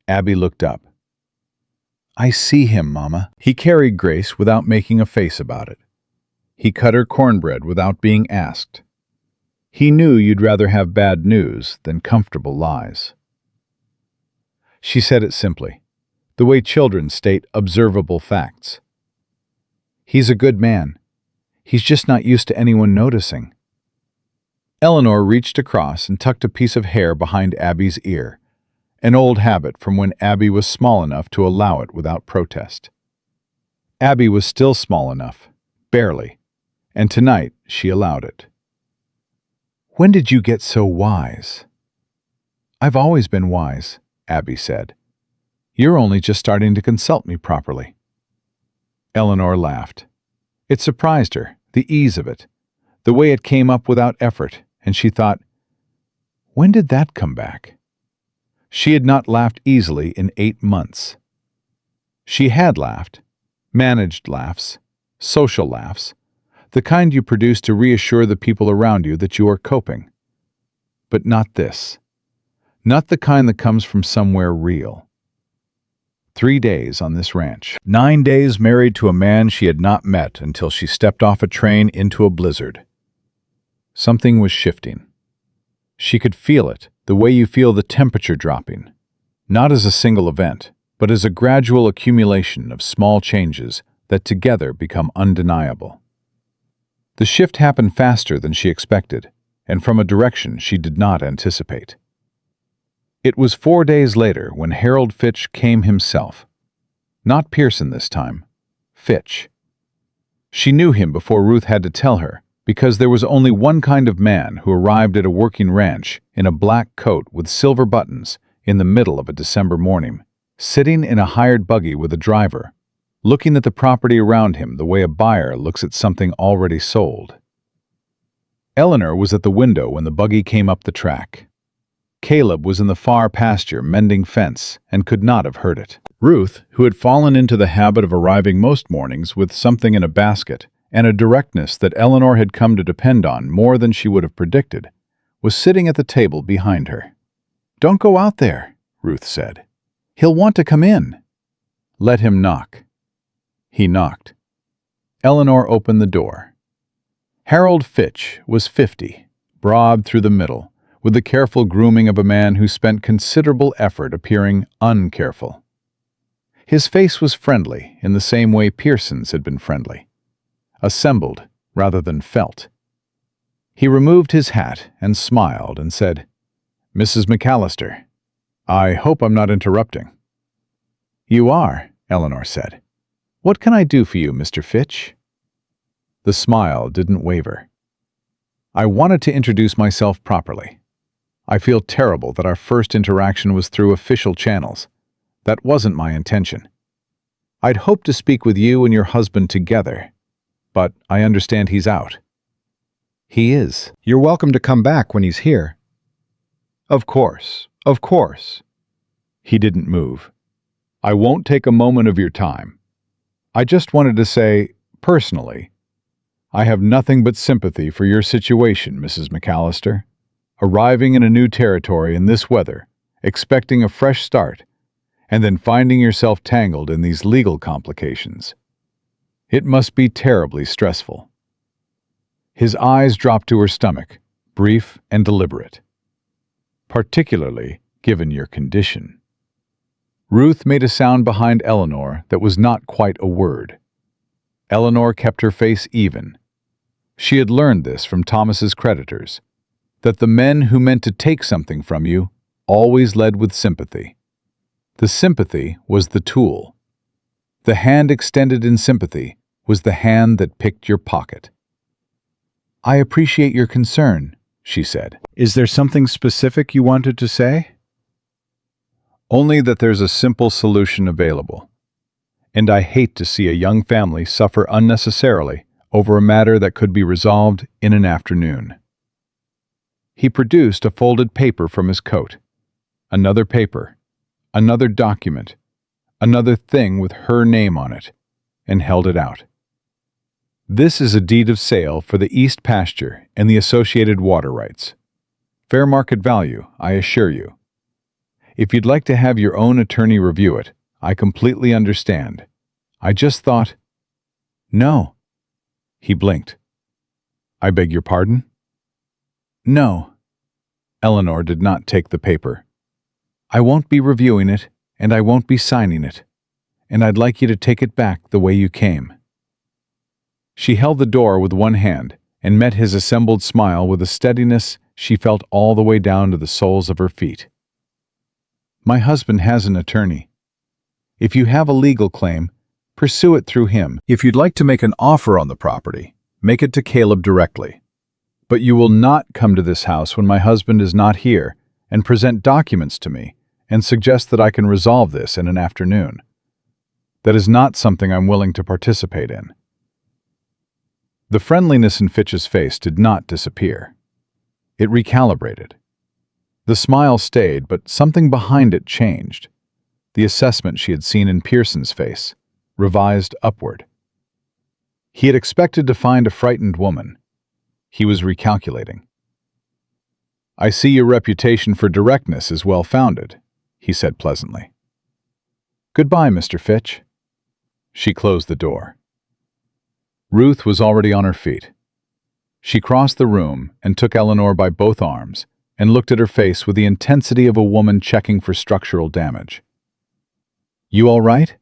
Abby looked up. "I see him, Mama." He carried Grace without making a face about it. He cut her cornbread without being asked. He knew you'd rather have bad news than comfortable lies. She said it simply, the way children state observable facts. "He's a good man. He's just not used to anyone noticing." Eleanor reached across and tucked a piece of hair behind Abby's ear, an old habit from when Abby was small enough to allow it without protest. Abby was still small enough, barely, and tonight she allowed it. "When did you get so wise?" "I've always been wise," Abby said. "You're only just starting to consult me properly." Eleanor laughed. It surprised her, the ease of it, the way it came up without effort, and she thought, when did that come back? She had not laughed easily in 8 months. She had laughed, managed laughs, social laughs, the kind you produce to reassure the people around you that you are coping. But not this. Not the kind that comes from somewhere real. 3 days on this ranch. 9 days married to a man she had not met until she stepped off a train into a blizzard. Something was shifting. She could feel it, the way you feel the temperature dropping, not as a single event, but as a gradual accumulation of small changes that together become undeniable. The shift happened faster than she expected, and from a direction she did not anticipate. It was 4 days later when Harold Fitch came himself. Not Pearson this time. Fitch. She knew him before Ruth had to tell her, because there was only one kind of man who arrived at a working ranch in a black coat with silver buttons in the middle of a December morning, sitting in a hired buggy with a driver, looking at the property around him the way a buyer looks at something already sold. Eleanor was at the window when the buggy came up the track. Caleb was in the far pasture mending fence and could not have heard it. Ruth, who had fallen into the habit of arriving most mornings with something in a basket and a directness that Eleanor had come to depend on more than she would have predicted, was sitting at the table behind her. "Don't go out there," Ruth said. "He'll want to come in." "Let him knock." He knocked. Eleanor opened the door. Harold Fitch was 50, broad through the middle, with the careful grooming of a man who spent considerable effort appearing uncareful. His face was friendly in the same way Pearson's had been friendly, assembled rather than felt. He removed his hat and smiled and said, "Mrs. Mallister, I hope I'm not interrupting." "You are," Eleanor said. "What can I do for you, Mr. Fitch?" The smile didn't waver. "I wanted to introduce myself properly. I feel terrible that our first interaction was through official channels. That wasn't my intention. I'd hoped to speak with you and your husband together, but I understand he's out." "He is. You're welcome to come back when he's here." Of course, of course." He didn't move. "I won't take a moment of your time. I just wanted to say, personally, I have nothing but sympathy for your situation, Mrs. Mallister. Arriving in a new territory in this weather, expecting a fresh start, and then finding yourself tangled in these legal complications. It must be terribly stressful." His eyes dropped to her stomach, brief and deliberate. "Particularly given your condition." Ruth made a sound behind Eleanor that was not quite a word. Eleanor kept her face even. She had learned this from Thomas's creditors, that the men who meant to take something from you always led with sympathy. The sympathy was the tool. The hand extended in sympathy was the hand that picked your pocket. "I appreciate your concern," she said. "Is there something specific you wanted to say?" "Only that there's a simple solution available. And I hate to see a young family suffer unnecessarily over a matter that could be resolved in an afternoon." He produced a folded paper from his coat. Another paper, another document, another thing with her name on it, and held it out. "This is a deed of sale for the east pasture and the associated water rights. Fair market value, I assure you. If you'd like to have your own attorney review it, I completely understand. I just thought—" "No." He blinked. "I beg your pardon?" "No." Eleanor did not take the paper. "I won't be reviewing it, and I won't be signing it. And I'd like you to take it back the way you came." She held the door with one hand and met his assembled smile with a steadiness she felt all the way down to the soles of her feet. "My husband has an attorney. If you have a legal claim, pursue it through him. If you'd like to make an offer on the property, make it to Caleb directly. But you will not come to this house when my husband is not here and present documents to me and suggest that I can resolve this in an afternoon. That is not something I'm willing to participate in." The friendliness in Fitch's face did not disappear. It recalibrated. The smile stayed, but something behind it changed. The assessment she had seen in Pearson's face, revised upward. He had expected to find a frightened woman. He was recalculating. "I see your reputation for directness is well-founded," he said pleasantly. "Goodbye, Mr. Fitch." She closed the door. Ruth was already on her feet. She crossed the room and took Eleanor by both arms and looked at her face with the intensity of a woman checking for structural damage. "You all right?"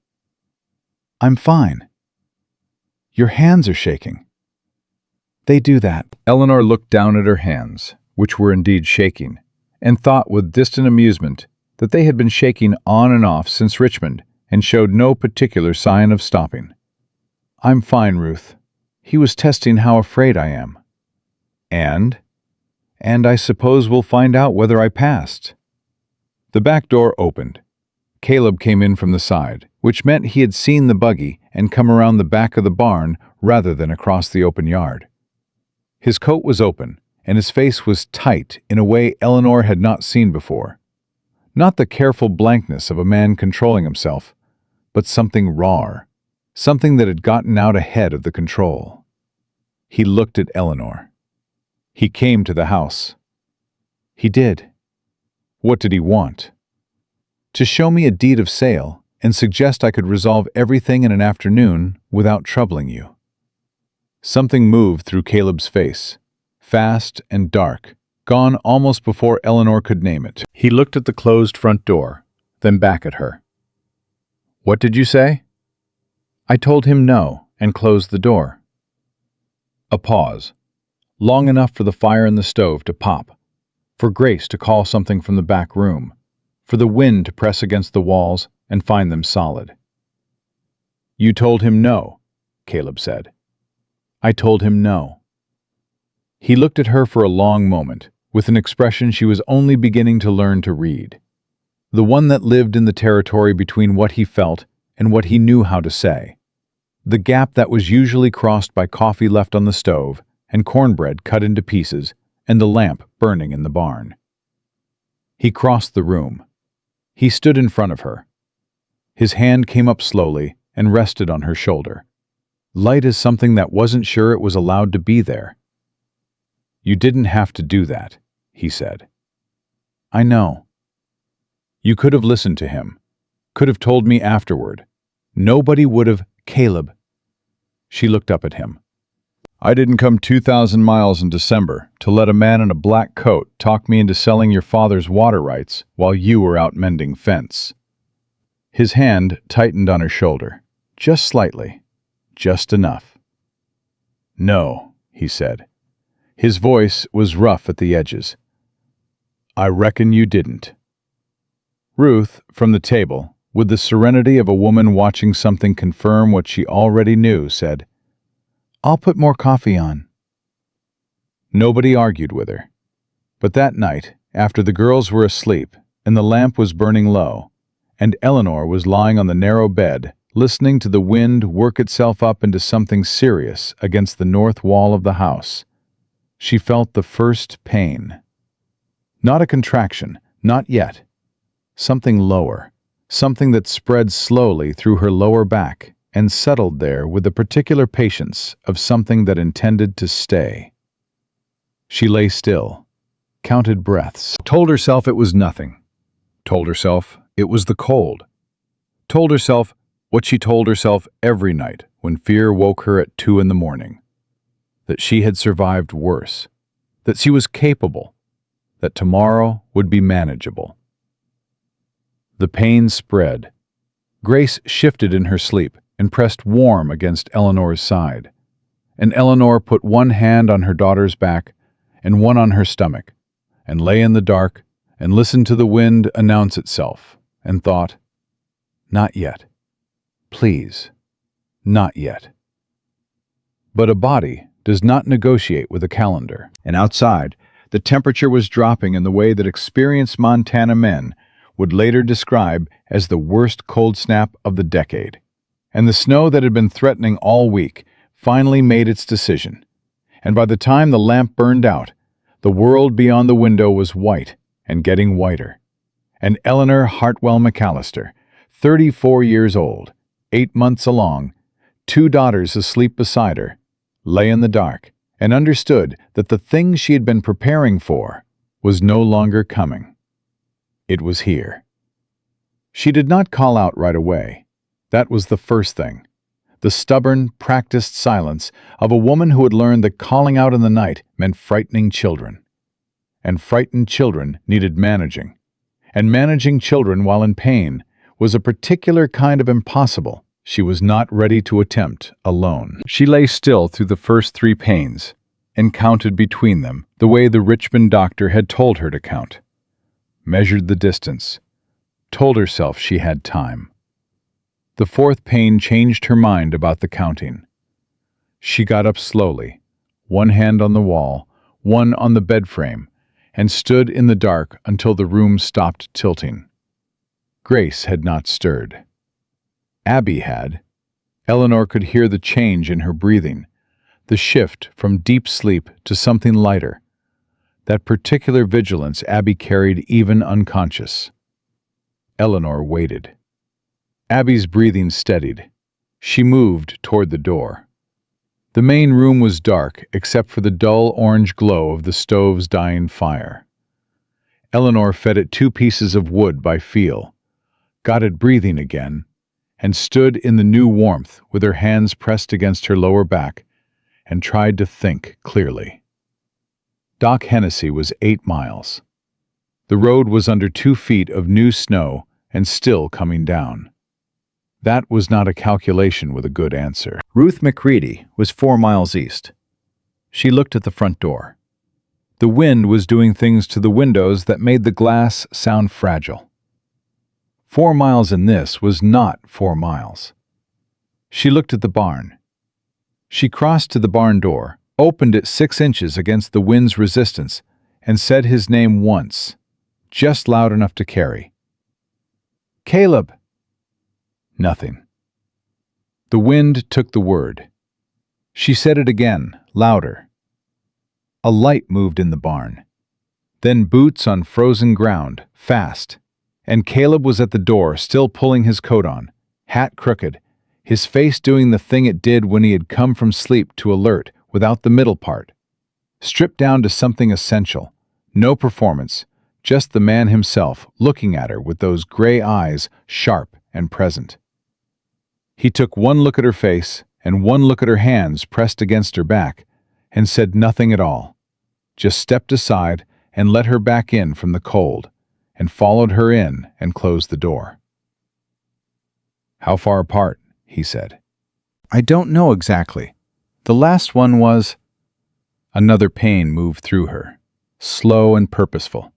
"I'm fine." "Your hands are shaking." "They do that." Eleanor looked down at her hands, which were indeed shaking, and thought with distant amusement that they had been shaking on and off since Richmond and showed no particular sign of stopping. "I'm fine, Ruth. He was testing how afraid I am." And I suppose we'll find out whether I passed." The back door opened. Caleb came in from the side, which meant he had seen the buggy and come around the back of the barn rather than across the open yard. His coat was open, and his face was tight in a way Eleanor had not seen before. Not the careful blankness of a man controlling himself, but something raw, something that had gotten out ahead of the control. He looked at Eleanor. He came to the house. He did. What did he want? To show me a deed of sale and suggest I could resolve everything in an afternoon without troubling you. Something moved through Caleb's face, fast and dark, gone almost before Eleanor could name it. He looked at the closed front door, then back at her. "What did you say?" "I told him no and closed the door." A pause, long enough for the fire in the stove to pop, for Grace to call something from the back room, for the wind to press against the walls and find them solid. "You told him no," Caleb said. "I told him no." He looked at her for a long moment, with an expression she was only beginning to learn to read. The one that lived in the territory between what he felt and what he knew how to say. The gap that was usually crossed by coffee left on the stove and cornbread cut into pieces and the lamp burning in the barn. He crossed the room. He stood in front of her. His hand came up slowly and rested on her shoulder, light as something that wasn't sure it was allowed to be there. "You didn't have to do that," he said. "I know." "You could have listened to him, could have told me afterward. Nobody would have—" "Caleb." She looked up at him. "I didn't come 2,000 miles in December to let a man in a black coat talk me into selling your father's water rights while you were out mending fence." His hand tightened on her shoulder, just slightly, just enough. "No," he said. His voice was rough at the edges. "I reckon you didn't." Ruth, from the table, with the serenity of a woman watching something confirm what she already knew, said, "I'll put more coffee on." Nobody argued with her. But that night, after the girls were asleep and the lamp was burning low, and Eleanor was lying on the narrow bed, listening to the wind work itself up into something serious against the north wall of the house, she felt the first pain. Not a contraction, not yet. Something lower, something that spread slowly through her lower back and settled there with the particular patience of something that intended to stay. She lay still, counted breaths, told herself it was nothing, told herself it was the cold, told herself what she told herself every night when fear woke her at 2 a.m, that she had survived worse, that she was capable, that tomorrow would be manageable. The pain spread. Grace shifted in her sleep and pressed warm against Eleanor's side, and Eleanor put one hand on her daughter's back and one on her stomach, and lay in the dark and listened to the wind announce itself, and thought, "Not yet. Please, not yet." But a body does not negotiate with a calendar, and outside, the temperature was dropping in the way that experienced Montana men would later describe as the worst cold snap of the decade. And the snow that had been threatening all week finally made its decision, and by the time the lamp burned out, the world beyond the window was white and getting whiter. And Eleanor Hartwell Mallister, 34 years old, 8 months along, 2 daughters asleep beside her, lay in the dark and understood that the thing she had been preparing for was no longer coming. It was here. She did not call out right away. That was the first thing. The stubborn, practiced silence of a woman who had learned that calling out in the night meant frightening children. And frightened children needed managing. And managing children while in pain was a particular kind of impossible she was not ready to attempt alone. She lay still through the first 3 pains and counted between them the way the Richmond doctor had told her to count. Measured the distance. Told herself she had time. The 4th pain changed her mind about the counting. She got up slowly, one hand on the wall, one on the bed frame, and stood in the dark until the room stopped tilting. Grace had not stirred. Abby had. Eleanor could hear the change in her breathing, the shift from deep sleep to something lighter. That particular vigilance Abby carried even unconscious. Eleanor waited. Abby's breathing steadied. She moved toward the door. The main room was dark except for the dull orange glow of the stove's dying fire. Eleanor fed it 2 pieces of wood by feel, got it breathing again, and stood in the new warmth with her hands pressed against her lower back and tried to think clearly. Doc Hennessy was 8 miles. The road was under 2 feet of new snow and still coming down. That was not a calculation with a good answer. Ruth McCready was 4 miles east. She looked at the front door. The wind was doing things to the windows that made the glass sound fragile. 4 miles in this was not 4 miles. She looked at the barn. She crossed to the barn door, opened it 6 inches against the wind's resistance, and said his name once, just loud enough to carry. "Caleb!" Nothing. The wind took the word. She said it again, louder. A light moved in the barn. Then boots on frozen ground, fast, and Caleb was at the door, still pulling his coat on, hat crooked, his face doing the thing it did when he had come from sleep to alert without the middle part. Stripped down to something essential, no performance, just the man himself looking at her with those gray eyes, sharp and present. He took one look at her face and one look at her hands pressed against her back and said nothing at all, just stepped aside and let her back in from the cold and followed her in and closed the door. "How far apart?" he said. "I don't know exactly. The last one was—" Another pain moved through her, slow and purposeful,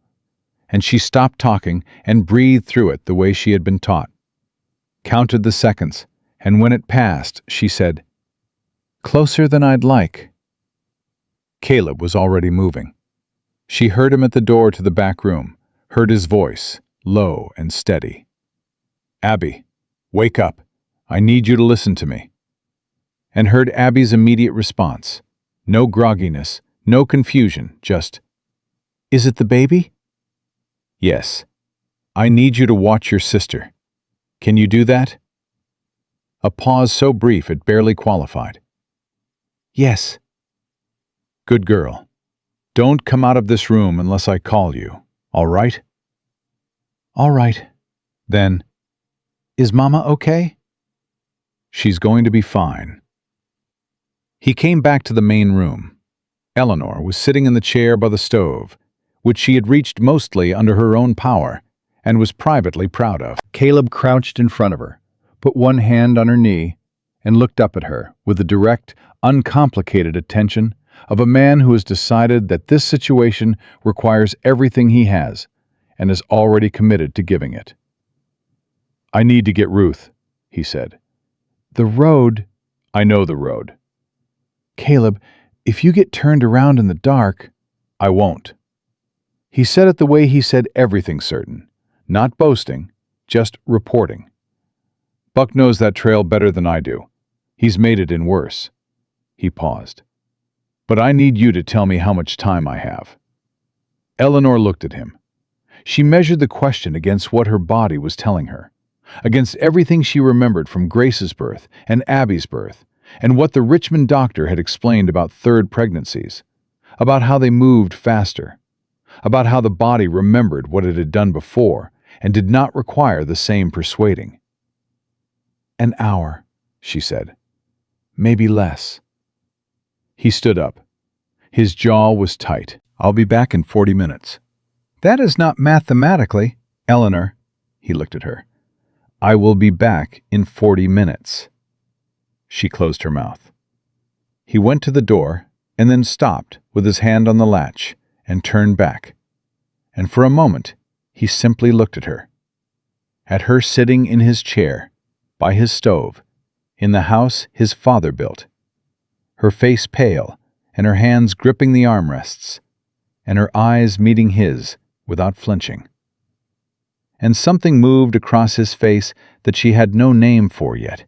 and she stopped talking and breathed through it the way she had been taught. Counted the seconds, and when it passed, she said, "Closer than I'd like." Caleb was already moving. She heard him at the door to the back room, heard his voice, low and steady. "Abby, wake up. I need you to listen to me." And heard Abby's immediate response. No grogginess, no confusion, just, "Is it the baby?" "Yes. I need you to watch your sister. Can you do that?" A pause so brief it barely qualified. "Yes." "Good girl. Don't come out of this room unless I call you, all right?" "All right." "Then, is Mama okay?" "She's going to be fine." He came back to the main room. Eleanor was sitting in the chair by the stove, which she had reached mostly under her own power and was privately proud of. Caleb crouched in front of her, put one hand on her knee, and looked up at her with the direct, uncomplicated attention of a man who has decided that this situation requires everything he has and is already committed to giving it. "I need to get Ruth," he said. "The road—" "I know the road." "Caleb, if you get turned around in the dark—" "I won't." He said it the way he said everything certain, not boasting, just reporting. "Buck knows that trail better than I do. He's made it in worse." He paused. "But I need you to tell me how much time I have." Eleanor looked at him. She measured the question against what her body was telling her, against everything she remembered from Grace's birth and Abby's birth, and what the Richmond doctor had explained about third pregnancies, about how they moved faster, about how the body remembered what it had done before and did not require the same persuading. "An hour," she said. "Maybe less." He stood up. His jaw was tight. "I'll be back in 40 minutes. "That is not mathematically—" "Eleanor," he looked at her. "I will be back in 40 minutes. She closed her mouth. He went to the door and then stopped with his hand on the latch and turned back. And for a moment, he simply looked at her sitting in his chair, by his stove, in the house his father built, her face pale and her hands gripping the armrests, and her eyes meeting his without flinching. And something moved across his face that she had no name for yet.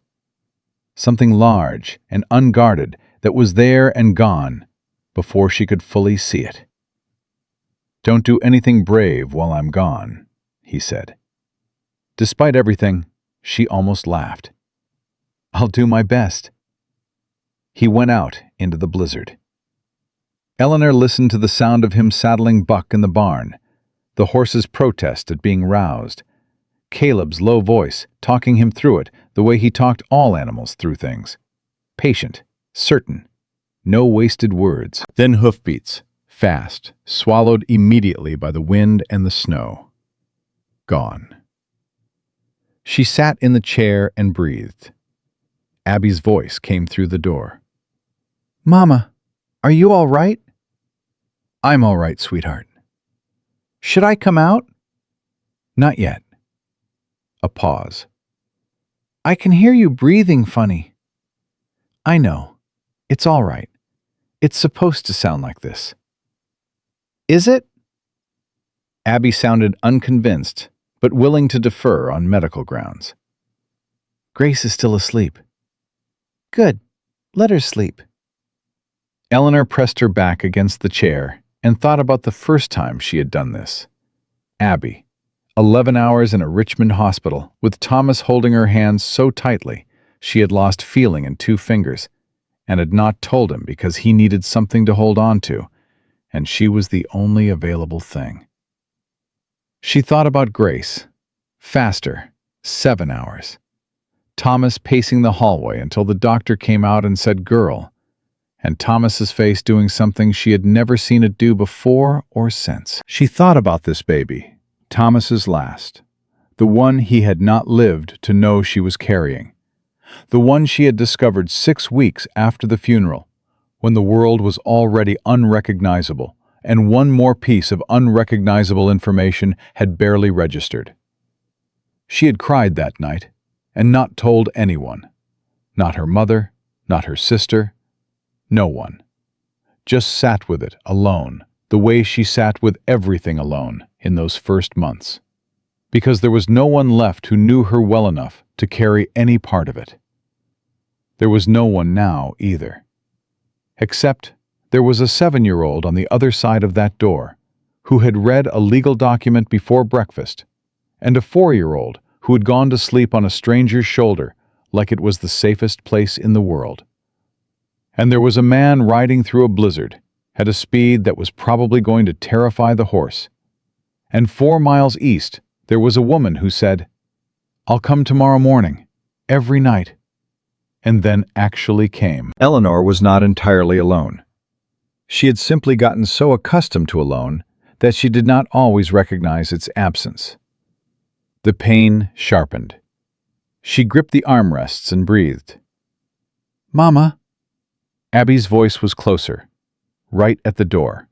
Something large and unguarded that was there and gone before she could fully see it. "Don't do anything brave while I'm gone," he said. Despite everything, she almost laughed. "I'll do my best." He went out into the blizzard. Eleanor listened to the sound of him saddling Buck in the barn, the horse's protest at being roused, Caleb's low voice talking him through it the way he talked all animals through things. Patient, certain, No wasted words. Then hoofbeats, fast, swallowed immediately by the wind and the snow. Gone. She sat in the chair and breathed. Abby's voice came through the door. "Mama, are you all right?" "I'm all right, sweetheart." "Should I come out?" "Not yet." A pause. "I can hear you breathing funny." "I know. It's all right. It's supposed to sound like this." "Is it?" Abby sounded unconvinced, but willing to defer on medical grounds. "Grace is still asleep." "Good. Let her sleep." Eleanor pressed her back against the chair and thought about the first time she had done this. Abby, 11 hours in a Richmond hospital, with Thomas holding her hands so tightly she had lost feeling in 2 fingers, and had not told him because he needed something to hold on to, and she was the only available thing. She thought about Grace. Faster, 7 hours. Thomas pacing the hallway until the doctor came out and said girl, and Thomas's face doing something she had never seen it do before or since. She thought about this baby, Thomas's last, the one he had not lived to know she was carrying, the one she had discovered 6 weeks after the funeral, when the world was already unrecognizable, and one more piece of unrecognizable information had barely registered. She had cried that night, and not told anyone. Not her mother, not her sister, no one. Just sat with it alone, the way she sat with everything alone in those first months. Because there was no one left who knew her well enough to carry any part of it. There was no one now either. Except there was a 7-year-old on the other side of that door who had read a legal document before breakfast, and a 4-year-old who had gone to sleep on a stranger's shoulder like it was the safest place in the world. And there was a man riding through a blizzard at a speed that was probably going to terrify the horse. And 4 miles east, there was a woman who said, "I'll come tomorrow morning, every night," and then actually came. Eleanor was not entirely alone. She had simply gotten so accustomed to alone that she did not always recognize its absence. The pain sharpened. She gripped the armrests and breathed. "Mama." Abby's voice was closer, right at the door.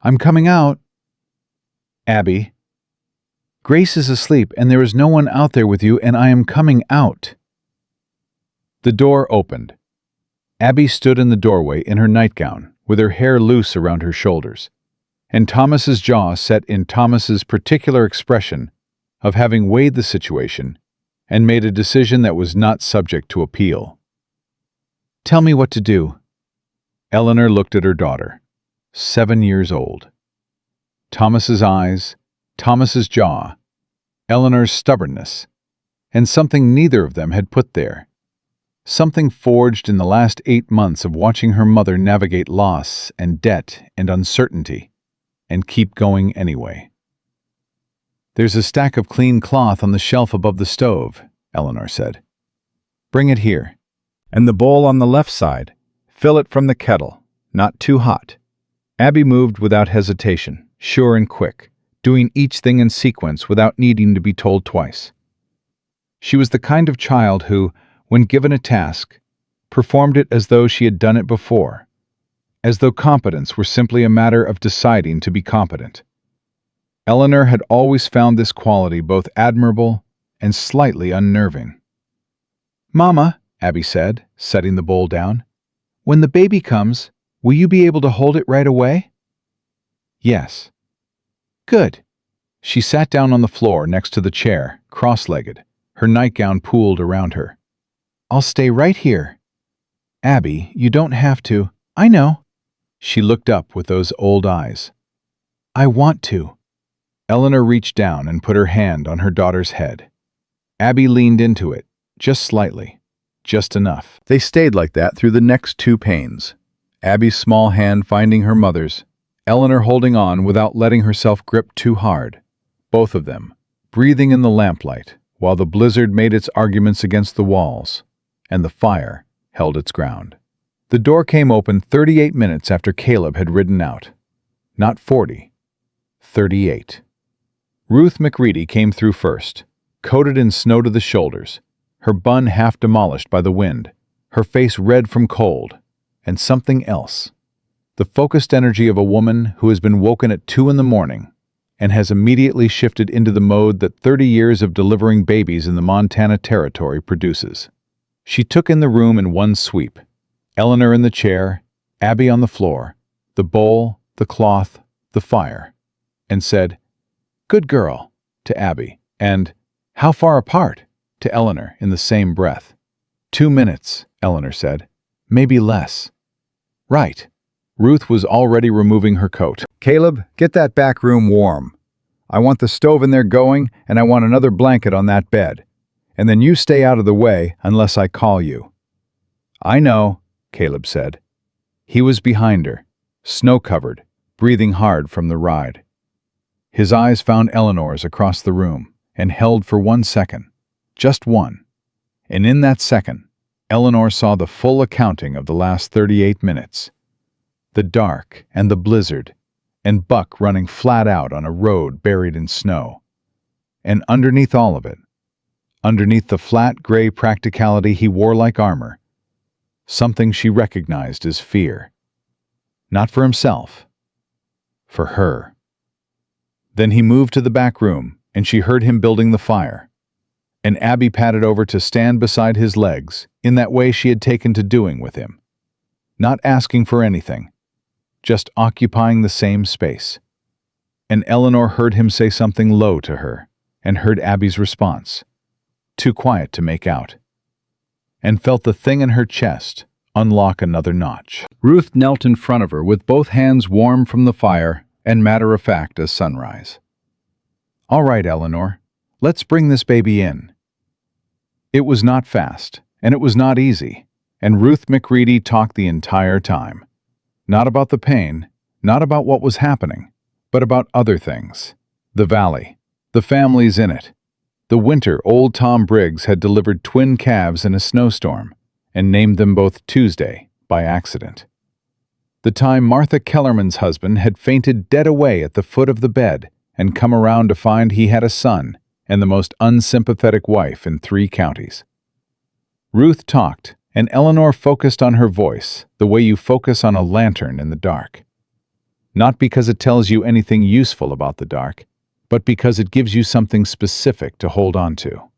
"I'm coming out." "Abby." "Grace is asleep and there is no one out there with you and I am coming out." The door opened. Abby stood in the doorway in her nightgown, with her hair loose around her shoulders, and Thomas's jaw set in Thomas's particular expression of having weighed the situation and made a decision that was not subject to appeal. "Tell me what to do." Eleanor looked at her daughter, 7 years old. Thomas's eyes, Thomas's jaw, Eleanor's stubbornness, and something neither of them had put there. Something forged in the last 8 months of watching her mother navigate loss and debt and uncertainty, and keep going anyway. "There's a stack of clean cloth on the shelf above the stove," Eleanor said. "Bring it here. And the bowl on the left side, fill it from the kettle, not too hot." Abby moved without hesitation, sure and quick, doing each thing in sequence without needing to be told twice. She was the kind of child who, when given a task, performed it as though she had done it before, as though competence were simply a matter of deciding to be competent. Eleanor had always found this quality both admirable and slightly unnerving. "Mama," Abby said, setting the bowl down, "when the baby comes, will you be able to hold it right away?" "Yes." "Good." She sat down on the floor next to the chair, cross-legged, her nightgown pooled around her. "I'll stay right here." "Abby, you don't have to." "I know." She looked up with those old eyes. "I want to." Eleanor reached down and put her hand on her daughter's head. Abby leaned into it, just slightly, just enough. They stayed like that through the next 2 pains. Abby's small hand finding her mother's, Eleanor holding on without letting herself grip too hard. Both of them, breathing in the lamplight, while the blizzard made its arguments against the walls, and the fire held its ground. The door came open 38 minutes after Caleb had ridden out. Not 40. 38. Ruth McReady came through first, coated in snow to the shoulders, her bun half demolished by the wind, her face red from cold, and something else. The focused energy of a woman who has been woken at 2 in the morning and has immediately shifted into the mode that 30 years of delivering babies in the Montana Territory produces. She took in the room in one sweep. Eleanor in the chair, Abby on the floor, the bowl, the cloth, the fire, and said, "Good girl," to Abby, and "How far apart?" to Eleanor in the same breath. 2 minutes, Eleanor said. Maybe less. Right. Ruth was already removing her coat. "Caleb, get that back room warm. I want the stove in there going, and I want another blanket on that bed. And then you stay out of the way unless I call you." "I know," Caleb said. He was behind her, snow-covered, breathing hard from the ride. His eyes found Eleanor's across the room and held for 1 second. Just one. And in that second, Eleanor saw the full accounting of the last 38 minutes. The dark and the blizzard, and Buck running flat out on a road buried in snow. And underneath all of it, underneath the flat gray practicality he wore like armor, something she recognized as fear. Not for himself, for her. Then he moved to the back room, and she heard him building the fire. And Abby padded over to stand beside his legs, in that way she had taken to doing with him. Not asking for anything, just occupying the same space. And Eleanor heard him say something low to her, and heard Abby's response, too quiet to make out, and felt the thing in her chest unlock another notch. Ruth knelt in front of her with both hands warm from the fire and matter-of-fact as sunrise. "All right, Eleanor, let's bring this baby in." It was not fast, and it was not easy, and Ruth McReady talked the entire time. Not about the pain, not about what was happening, but about other things. The valley, the families in it. The winter old Tom Briggs had delivered twin calves in a snowstorm, and named them both Tuesday by accident. The time Martha Kellerman's husband had fainted dead away at the foot of the bed and come around to find he had a son and the most unsympathetic wife in 3 counties. Ruth talked, and Eleanor focused on her voice the way you focus on a lantern in the dark. Not because it tells you anything useful about the dark, but because it gives you something specific to hold on to.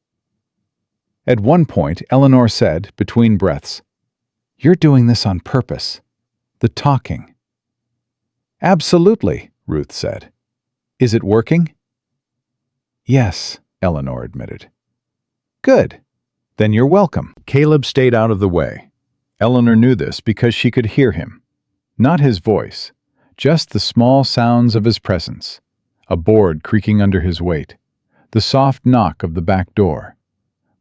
At one point, Eleanor said, between breaths, "You're doing this on purpose. The talking." "Absolutely," Ruth said. "Is it working?" "Yes," Eleanor admitted. "Good. Then you're welcome." Caleb stayed out of the way. Eleanor knew this because she could hear him. Not his voice, just the small sounds of his presence. A board creaking under his weight, the soft knock of the back door,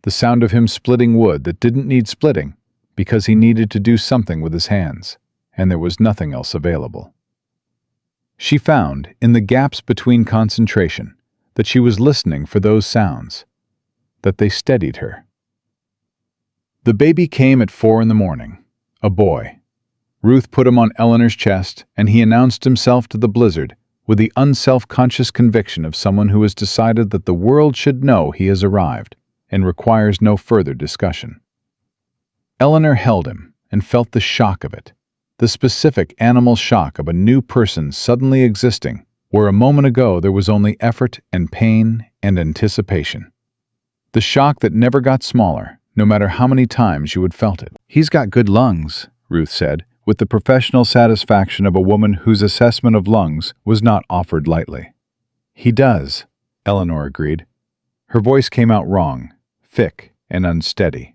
the sound of him splitting wood that didn't need splitting because he needed to do something with his hands, and there was nothing else available. She found, in the gaps between concentration, that she was listening for those sounds, that they steadied her. The baby came at 4 in the morning, a boy. Ruth put him on Eleanor's chest, and he announced himself to the blizzard with the unself-conscious conviction of someone who has decided that the world should know he has arrived and requires no further discussion. Eleanor held him and felt the shock of it, the specific animal shock of a new person suddenly existing where a moment ago there was only effort and pain and anticipation. The shock that never got smaller, no matter how many times you had felt it. "He's got good lungs," Ruth said, with the professional satisfaction of a woman whose assessment of lungs was not offered lightly. "He does," Eleanor agreed. Her voice came out wrong, thick and unsteady.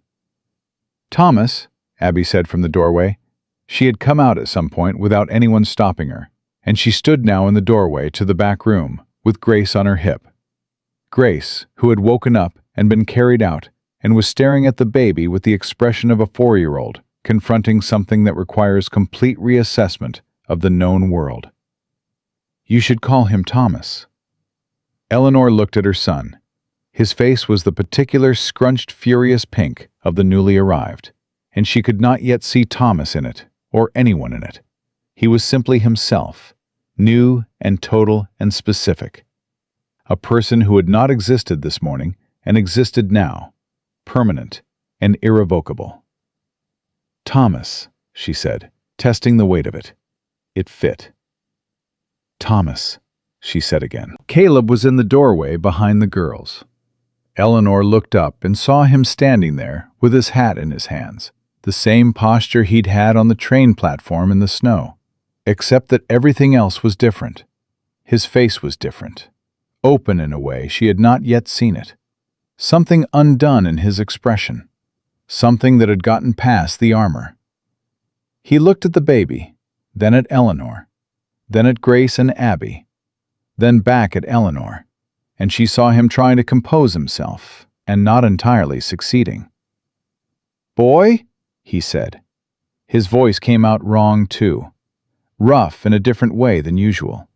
"Thomas," Abby said from the doorway. She had come out at some point without anyone stopping her, and she stood now in the doorway to the back room, with Grace on her hip. Grace, who had woken up and been carried out, and was staring at the baby with the expression of a 4-year-old, confronting something that requires complete reassessment of the known world. "You should call him Thomas." Eleanor looked at her son. His face was the particular scrunched, furious pink of the newly arrived, and she could not yet see Thomas in it, or anyone in it. He was simply himself, new and total and specific. A person who had not existed this morning and existed now, permanent and irrevocable. "Thomas," she said, testing the weight of it. It fit. "Thomas," she said again. Caleb was in the doorway behind the girls. Eleanor looked up and saw him standing there with his hat in his hands, the same posture he'd had on the train platform in the snow, except that everything else was different. His face was different, open in a way she had not yet seen it. Something undone in his expression, something that had gotten past the armor. He looked at the baby, then at Eleanor, then at Grace and Abby, then back at Eleanor, and she saw him trying to compose himself and not entirely succeeding. "Boy," he said. His voice came out wrong too, rough in a different way than usual.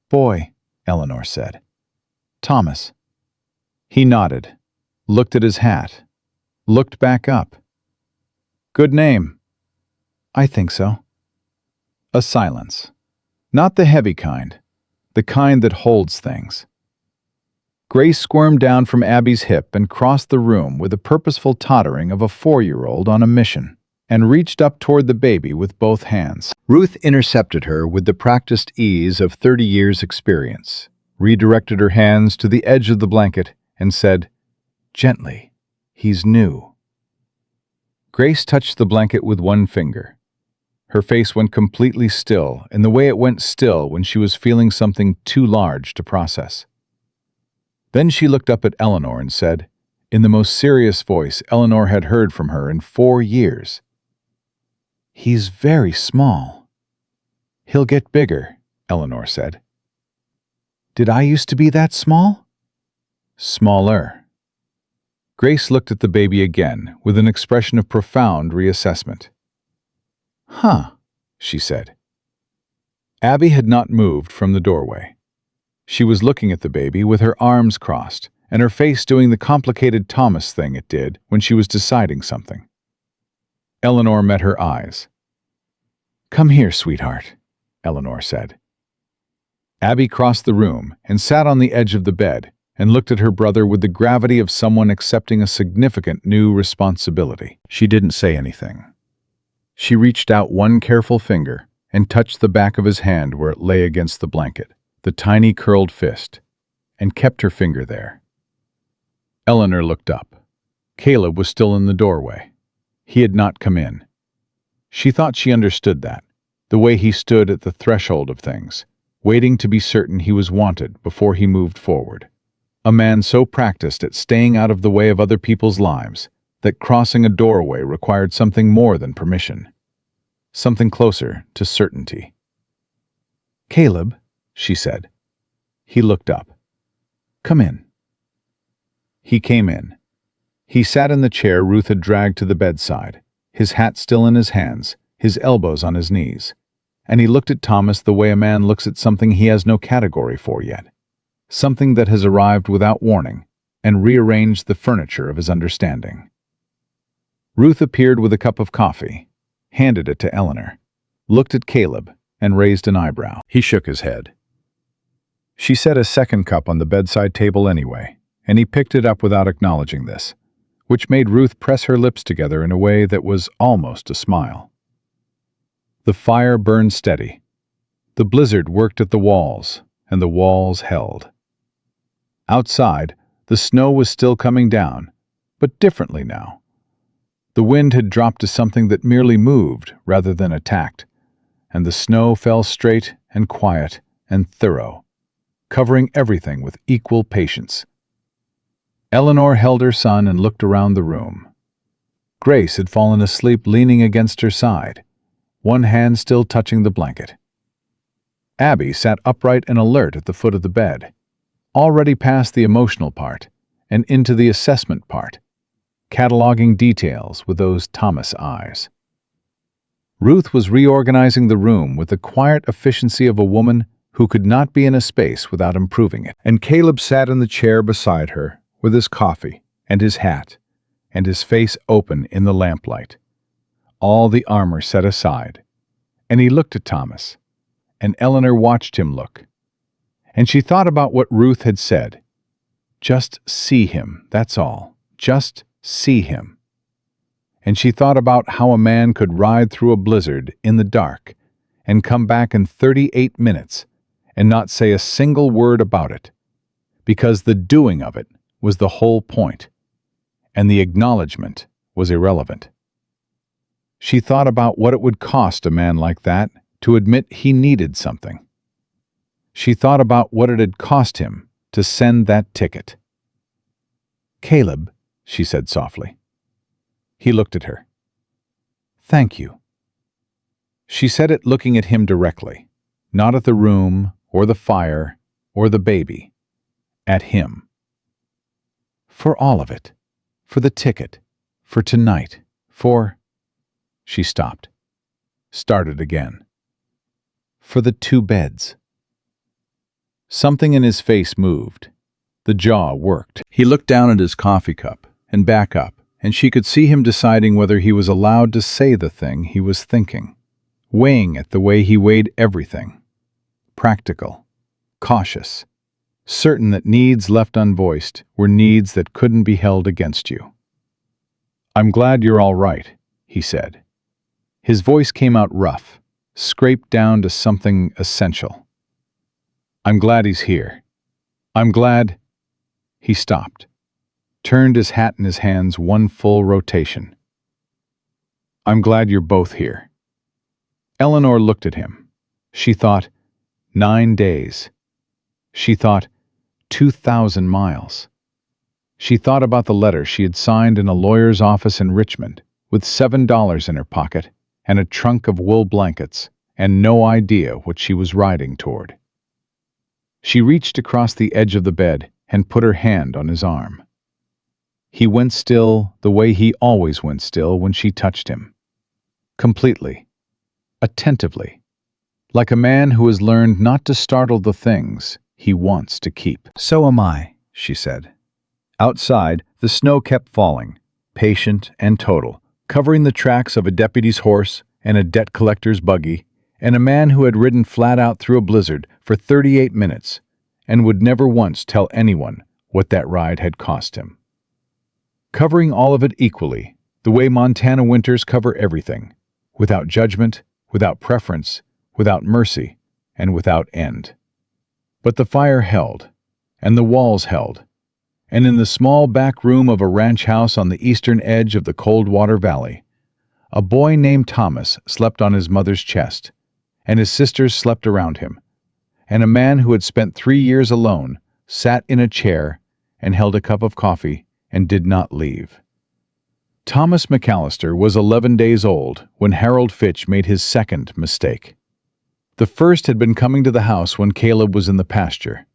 "Boy," Eleanor said. "Thomas." He nodded, looked at his hat, looked back up. "Good name." "I think so." A silence. Not the heavy kind, the kind that holds things. Grace squirmed down from Abby's hip and crossed the room with the purposeful tottering of a 4-year-old on a mission, and reached up toward the baby with both hands. Ruth intercepted her with the practiced ease of 30 years' experience, redirected her hands to the edge of the blanket, and said, "Gently, he's new." Grace touched the blanket with one finger. Her face went completely still in the way it went still when she was feeling something too large to process. Then she looked up at Eleanor and said, in the most serious voice Eleanor had heard from her in 4 years, "He's very small." "He'll get bigger," Eleanor said. "Did I used to be that small?" "Smaller." Grace looked at the baby again with an expression of profound reassessment. "Huh," she said. Abby had not moved from the doorway. She was looking at the baby with her arms crossed and her face doing the complicated Thomas thing it did when she was deciding something. Eleanor met her eyes. "Come here, sweetheart," Eleanor said. Abby crossed the room and sat on the edge of the bed and looked at her brother with the gravity of someone accepting a significant new responsibility. She didn't say anything. She reached out one careful finger and touched the back of his hand where it lay against the blanket, the tiny curled fist, and kept her finger there. Eleanor looked up. Caleb was still in the doorway. He had not come in. She thought she understood that, the way he stood at the threshold of things, waiting to be certain he was wanted before he moved forward. A man so practiced at staying out of the way of other people's lives that crossing a doorway required something more than permission, something closer to certainty. "Caleb," she said. He looked up. "Come in." He came in. He sat in the chair Ruth had dragged to the bedside, his hat still in his hands, his elbows on his knees, and he looked at Thomas the way a man looks at something he has no category for yet, something that has arrived without warning and rearranged the furniture of his understanding. Ruth appeared with a cup of coffee, handed it to Eleanor, looked at Caleb, and raised an eyebrow. He shook his head. She set a second cup on the bedside table anyway, and he picked it up without acknowledging this, which made Ruth press her lips together in a way that was almost a smile. The fire burned steady. The blizzard worked at the walls, and the walls held. Outside, the snow was still coming down, but differently now. The wind had dropped to something that merely moved rather than attacked, and the snow fell straight and quiet and thorough, covering everything with equal patience. Eleanor held her son and looked around the room. Grace had fallen asleep leaning against her side, one hand still touching the blanket. Abby sat upright and alert at the foot of the bed, already past the emotional part and into the assessment part, cataloging details with those Thomas eyes. Ruth was reorganizing the room with the quiet efficiency of a woman who could not be in a space without improving it. And Caleb sat in the chair beside her with his coffee and his hat, and his face open in the lamplight, all the armor set aside, and he looked at Thomas, and Eleanor watched him look. And she thought about what Ruth had said. Just see him, that's all. Just see him. And she thought about how a man could ride through a blizzard in the dark and come back in 38 minutes and not say a single word about it, because the doing of it was the whole point, and the acknowledgement was irrelevant. She thought about what it would cost a man like that to admit he needed something. She thought about what it had cost him to send that ticket. "Caleb," she said softly. He looked at her. "Thank you." She said it looking at him directly, not at the room or the fire or the baby, at him. "For all of it. For the ticket. For tonight. For—" She stopped. Started again. "For the 2 beds." Something in his face moved. The jaw worked. He looked down at his coffee cup and back up, and she could see him deciding whether he was allowed to say the thing he was thinking, weighing it the way he weighed everything. Practical, cautious, certain that needs left unvoiced were needs that couldn't be held against you. "I'm glad you're all right," he said. His voice came out rough, scraped down to something essential. "I'm glad he's here. I'm glad—" He stopped, turned his hat in his hands one full rotation. "I'm glad you're both here." Eleanor looked at him. She thought, 9 days. She thought, 2,000 miles. She thought about the letter she had signed in a lawyer's office in Richmond, with $7 in her pocket and a trunk of wool blankets, and no idea what she was riding toward. She reached across the edge of the bed and put her hand on his arm. He went still the way he always went still when she touched him. Completely. Attentively. Like a man who has learned not to startle the things he wants to keep. "So am I," she said. Outside, the snow kept falling, patient and total, covering the tracks of a deputy's horse and a debt collector's buggy, and a man who had ridden flat out through a blizzard for 38 minutes and would never once tell anyone what that ride had cost him. Covering all of it equally, the way Montana winters cover everything, without judgment, without preference, without mercy, and without end. But the fire held, and the walls held, and in the small back room of a ranch house on the eastern edge of the Coldwater Valley, a boy named Thomas slept on his mother's chest, and his sisters slept around him, and a man who had spent 3 years alone sat in a chair and held a cup of coffee and did not leave. Thomas Mallister was 11 days old when Harold Fitch made his second mistake. The first had been coming to the house when Caleb was in the pasture.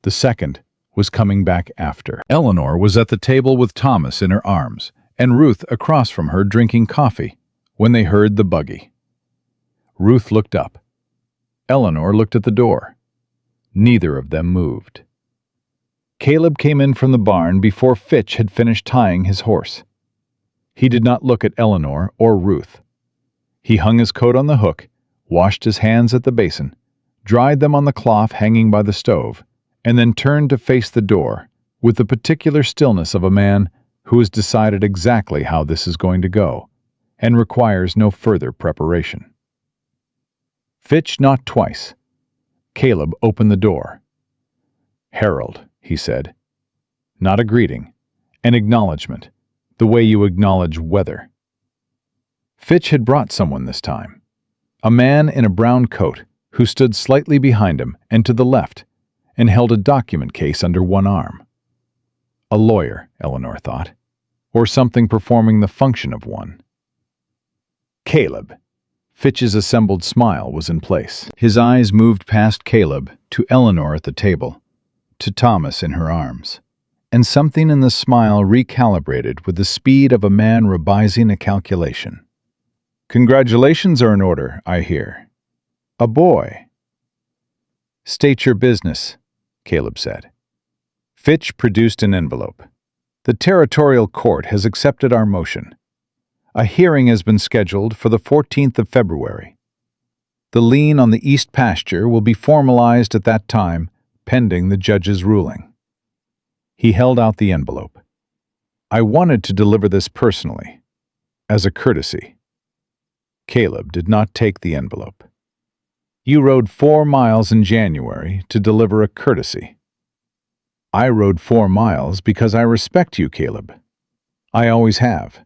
The second was coming back after. Eleanor was at the table with Thomas in her arms, and Ruth across from her drinking coffee, when they heard the buggy. Ruth looked up. Eleanor looked at the door. Neither of them moved. Caleb came in from the barn before Fitch had finished tying his horse. He did not look at Eleanor or Ruth. He hung his coat on the hook, washed his hands at the basin, dried them on the cloth hanging by the stove, and then turned to face the door with the particular stillness of a man who has decided exactly how this is going to go and requires no further preparation. Fitch knocked twice. Caleb opened the door. "Harold," he said. Not a greeting, an acknowledgement, the way you acknowledge weather. Fitch had brought someone this time. A man in a brown coat who stood slightly behind him and to the left and held a document case under one arm. A lawyer, Eleanor thought, or something performing the function of one. Caleb. Fitch's assembled smile was in place. His eyes moved past Caleb to Eleanor at the table, to Thomas in her arms, and something in the smile recalibrated with the speed of a man revising a calculation. "Congratulations are in order, I hear. A boy." "State your business," Caleb said. Fitch produced an envelope. The Territorial Court has accepted our motion. A hearing has been scheduled for the 14th of February. The lien on the east pasture will be formalized at that time, pending the judge's ruling. He held out the envelope. I wanted to deliver this personally, as a courtesy. Caleb did not take the envelope. You rode 4 miles in January to deliver a courtesy. I rode 4 miles because I respect you, Caleb. I always have.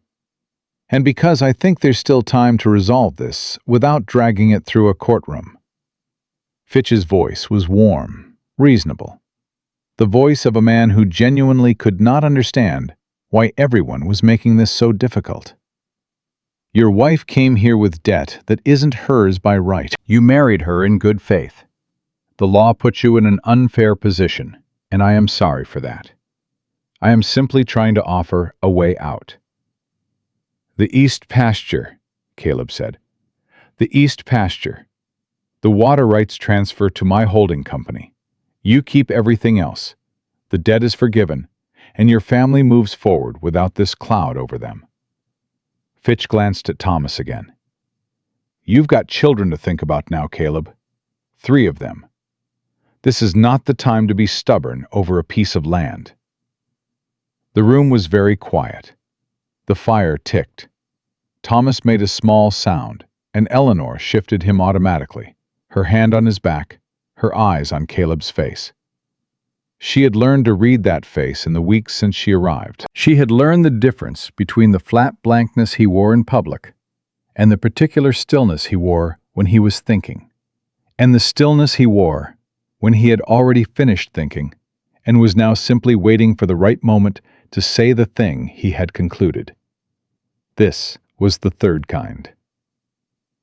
And because I think there's still time to resolve this without dragging it through a courtroom. Fitch's voice was warm, reasonable. The voice of a man who genuinely could not understand why everyone was making this so difficult. Your wife came here with debt that isn't hers by right. You married her in good faith. The law puts you in an unfair position, and I am sorry for that. I am simply trying to offer a way out. The east pasture, Caleb said. The east pasture. The water rights transfer to my holding company. You keep everything else. The debt is forgiven, and your family moves forward without this cloud over them. Fitch glanced at Thomas again. You've got children to think about now, Caleb. 3 of them. This is not the time to be stubborn over a piece of land. The room was very quiet. The fire ticked. Thomas made a small sound, and Eleanor shifted him automatically, her hand on his back, her eyes on Caleb's face. She had learned to read that face in the weeks since she arrived. She had learned the difference between the flat blankness he wore in public and the particular stillness he wore when he was thinking, and the stillness he wore when he had already finished thinking and was now simply waiting for the right moment to say the thing he had concluded. This was the third kind.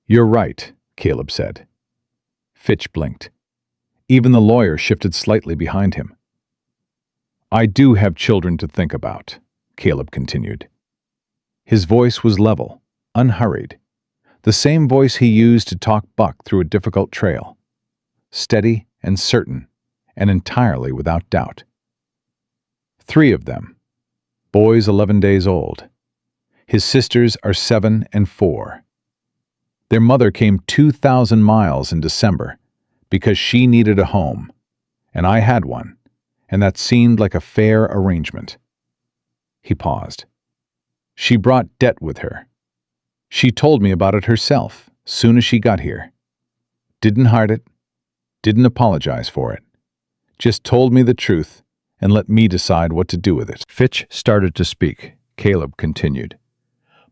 You're right, Caleb said. Fitch blinked. Even the lawyer shifted slightly behind him. I do have children to think about, Caleb continued. His voice was level, unhurried, the same voice he used to talk Buck through a difficult trail, steady and certain, and entirely without doubt. 3 of them, boys 11 days old. His sisters are 7 and 4. Their mother came 2,000 miles in December because she needed a home, and I had one, and that seemed like a fair arrangement. He paused. She brought debt with her. She told me about it herself, soon as she got here. Didn't hide it, didn't apologize for it. Just told me the truth and let me decide what to do with it. Fitch started to speak. Caleb continued.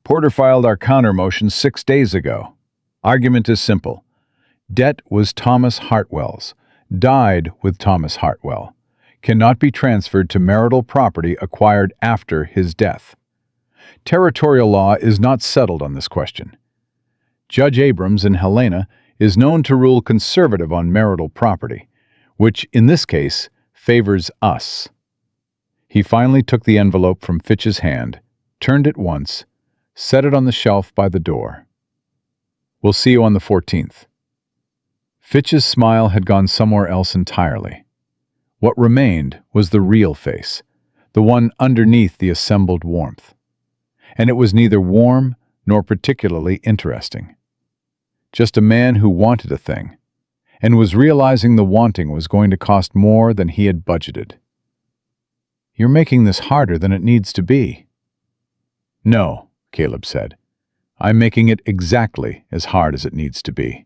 Porter filed our counter-motion 6 days ago. Argument is simple. Debt was Thomas Hartwell's, died with Thomas Hartwell, cannot be transferred to marital property acquired after his death. Territorial law is not settled on this question. Judge Abrams in Helena is known to rule conservative on marital property, which, in this case, favors us. He finally took the envelope from Fitch's hand, turned it once, set it on the shelf by the door. We'll see you on the 14th. Fitch's smile had gone somewhere else entirely. What remained was the real face, the one underneath the assembled warmth. And it was neither warm nor particularly interesting. Just a man who wanted a thing, and was realizing the wanting was going to cost more than he had budgeted. You're making this harder than it needs to be. No, Caleb said. I'm making it exactly as hard as it needs to be.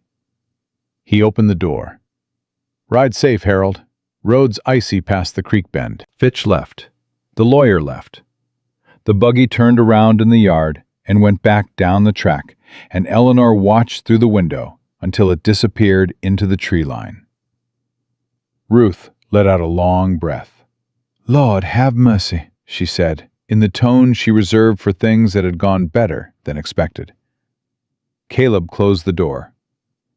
He opened the door. Ride safe, Harold. Road's icy past the creek bend. Fitch left. The lawyer left. The buggy turned around in the yard and went back down the track, and Eleanor watched through the window until it disappeared into the tree line. Ruth let out a long breath. Lord, have mercy, she said, in the tone she reserved for things that had gone better than expected. Caleb closed the door.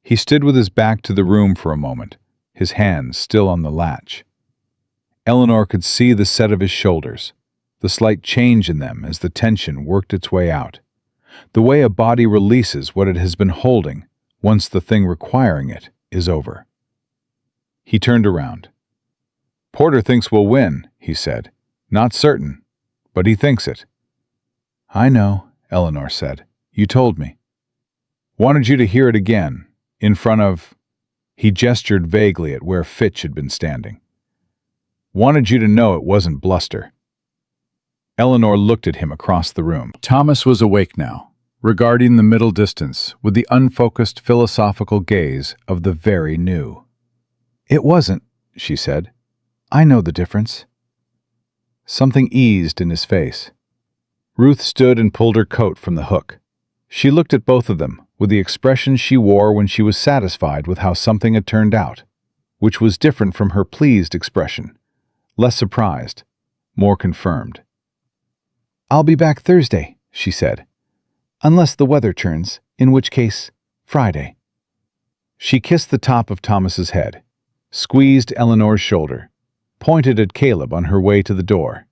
He stood with his back to the room for a moment, his hands still on the latch. Eleanor could see the set of his shoulders, the slight change in them as the tension worked its way out, the way a body releases what it has been holding once the thing requiring it is over. He turned around. Porter thinks we'll win, he said. Not certain, but he thinks it." "I know," Eleanor said. "You told me." "Wanted you to hear it again, in front of—" He gestured vaguely at where Fitch had been standing. "Wanted you to know it wasn't bluster." Eleanor looked at him across the room. Thomas was awake now, regarding the middle distance with the unfocused philosophical gaze of the very new. "It wasn't," she said. "I know the difference." Something eased in his face. Ruth stood and pulled her coat from the hook. She looked at both of them with the expression she wore when she was satisfied with how something had turned out, which was different from her pleased expression, less surprised, more confirmed. "I'll be back Thursday," she said. "Unless the weather turns, in which case, Friday." She kissed the top of Thomas's head, squeezed Eleanor's shoulder, pointed at Caleb on her way to the door.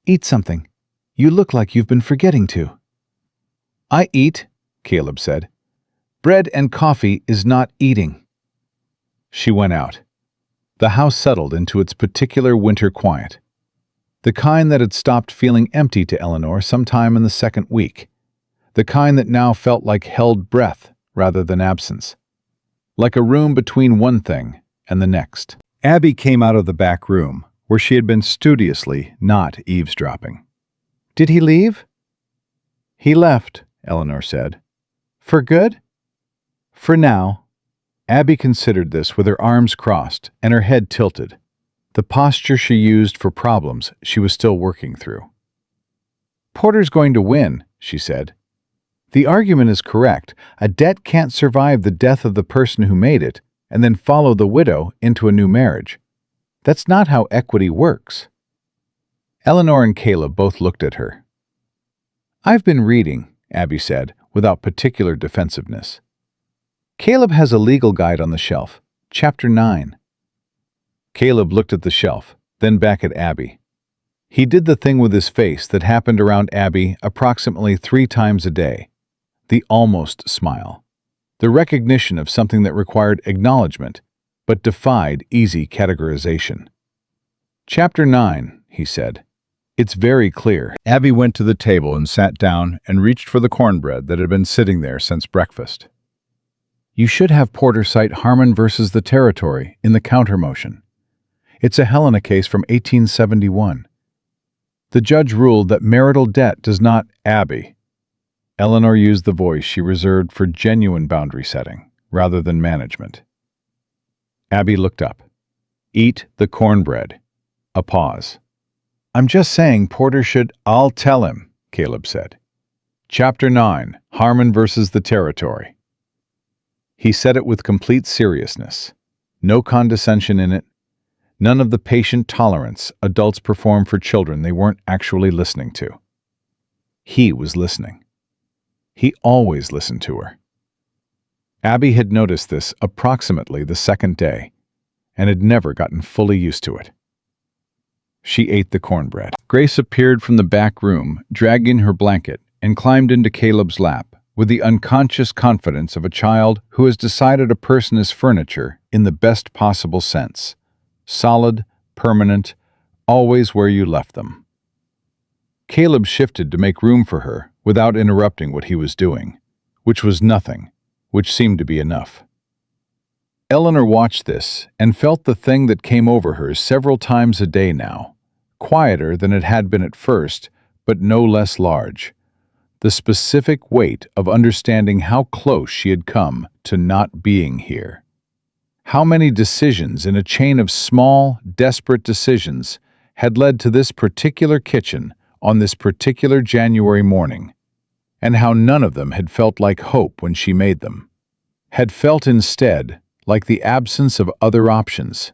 "Eat something. You look like you've been forgetting to." "I eat," Caleb said. "Bread and coffee is not eating." She went out. The house settled into its particular winter quiet, the kind that had stopped feeling empty to Eleanor sometime in the second week, the kind that now felt like held breath rather than absence, like a room between one thing and the next. Abby came out of the back room, where she had been studiously not eavesdropping. "Did he leave?" "He left," Eleanor said. "For good?" "For now." Abby considered this with her arms crossed and her head tilted, the posture she used for problems she was still working through. "Porter's going to win," she said. "The argument is correct. A debt can't survive the death of the person who made it and then follow the widow into a new marriage. That's not how equity works." Eleanor and Caleb both looked at her. "I've been reading," Abby said, without particular defensiveness. "Caleb has a legal guide on the shelf, Chapter 9. Caleb looked at the shelf, then back at Abby. He did the thing with his face that happened around Abby approximately 3 times a day, the almost smile, the recognition of something that required acknowledgement, but defied easy categorization. "Chapter 9, he said. "It's very clear." Abby went to the table and sat down and reached for the cornbread that had been sitting there since breakfast. "You should have Porter cite Harmon versus the Territory in the counter-motion. It's a Helena case from 1871. The judge ruled that marital debt does not—" "Abby." Eleanor used the voice she reserved for genuine boundary setting, rather than management. Abby looked up. "Eat the cornbread." A pause. "I'm just saying Porter should—" "I'll tell him," Caleb said. "Chapter 9, Harmon versus the Territory." He said it with complete seriousness. No condescension in it. None of the patient tolerance adults perform for children they weren't actually listening to. He was listening. He always listened to her. Abby had noticed this approximately the second day, and had never gotten fully used to it. She ate the cornbread. Grace appeared from the back room, dragging her blanket, and climbed into Caleb's lap, with the unconscious confidence of a child who has decided a person is furniture in the best possible sense. Solid, permanent, always where you left them. Caleb shifted to make room for her without interrupting what he was doing, which was nothing, which seemed to be enough. Eleanor watched this and felt the thing that came over her several times a day now, quieter than it had been at first, but no less large. The specific weight of understanding how close she had come to not being here. How many decisions in a chain of small, desperate decisions had led to this particular kitchen on this particular January morning, and how none of them had felt like hope when she made them. Had felt instead like the absence of other options,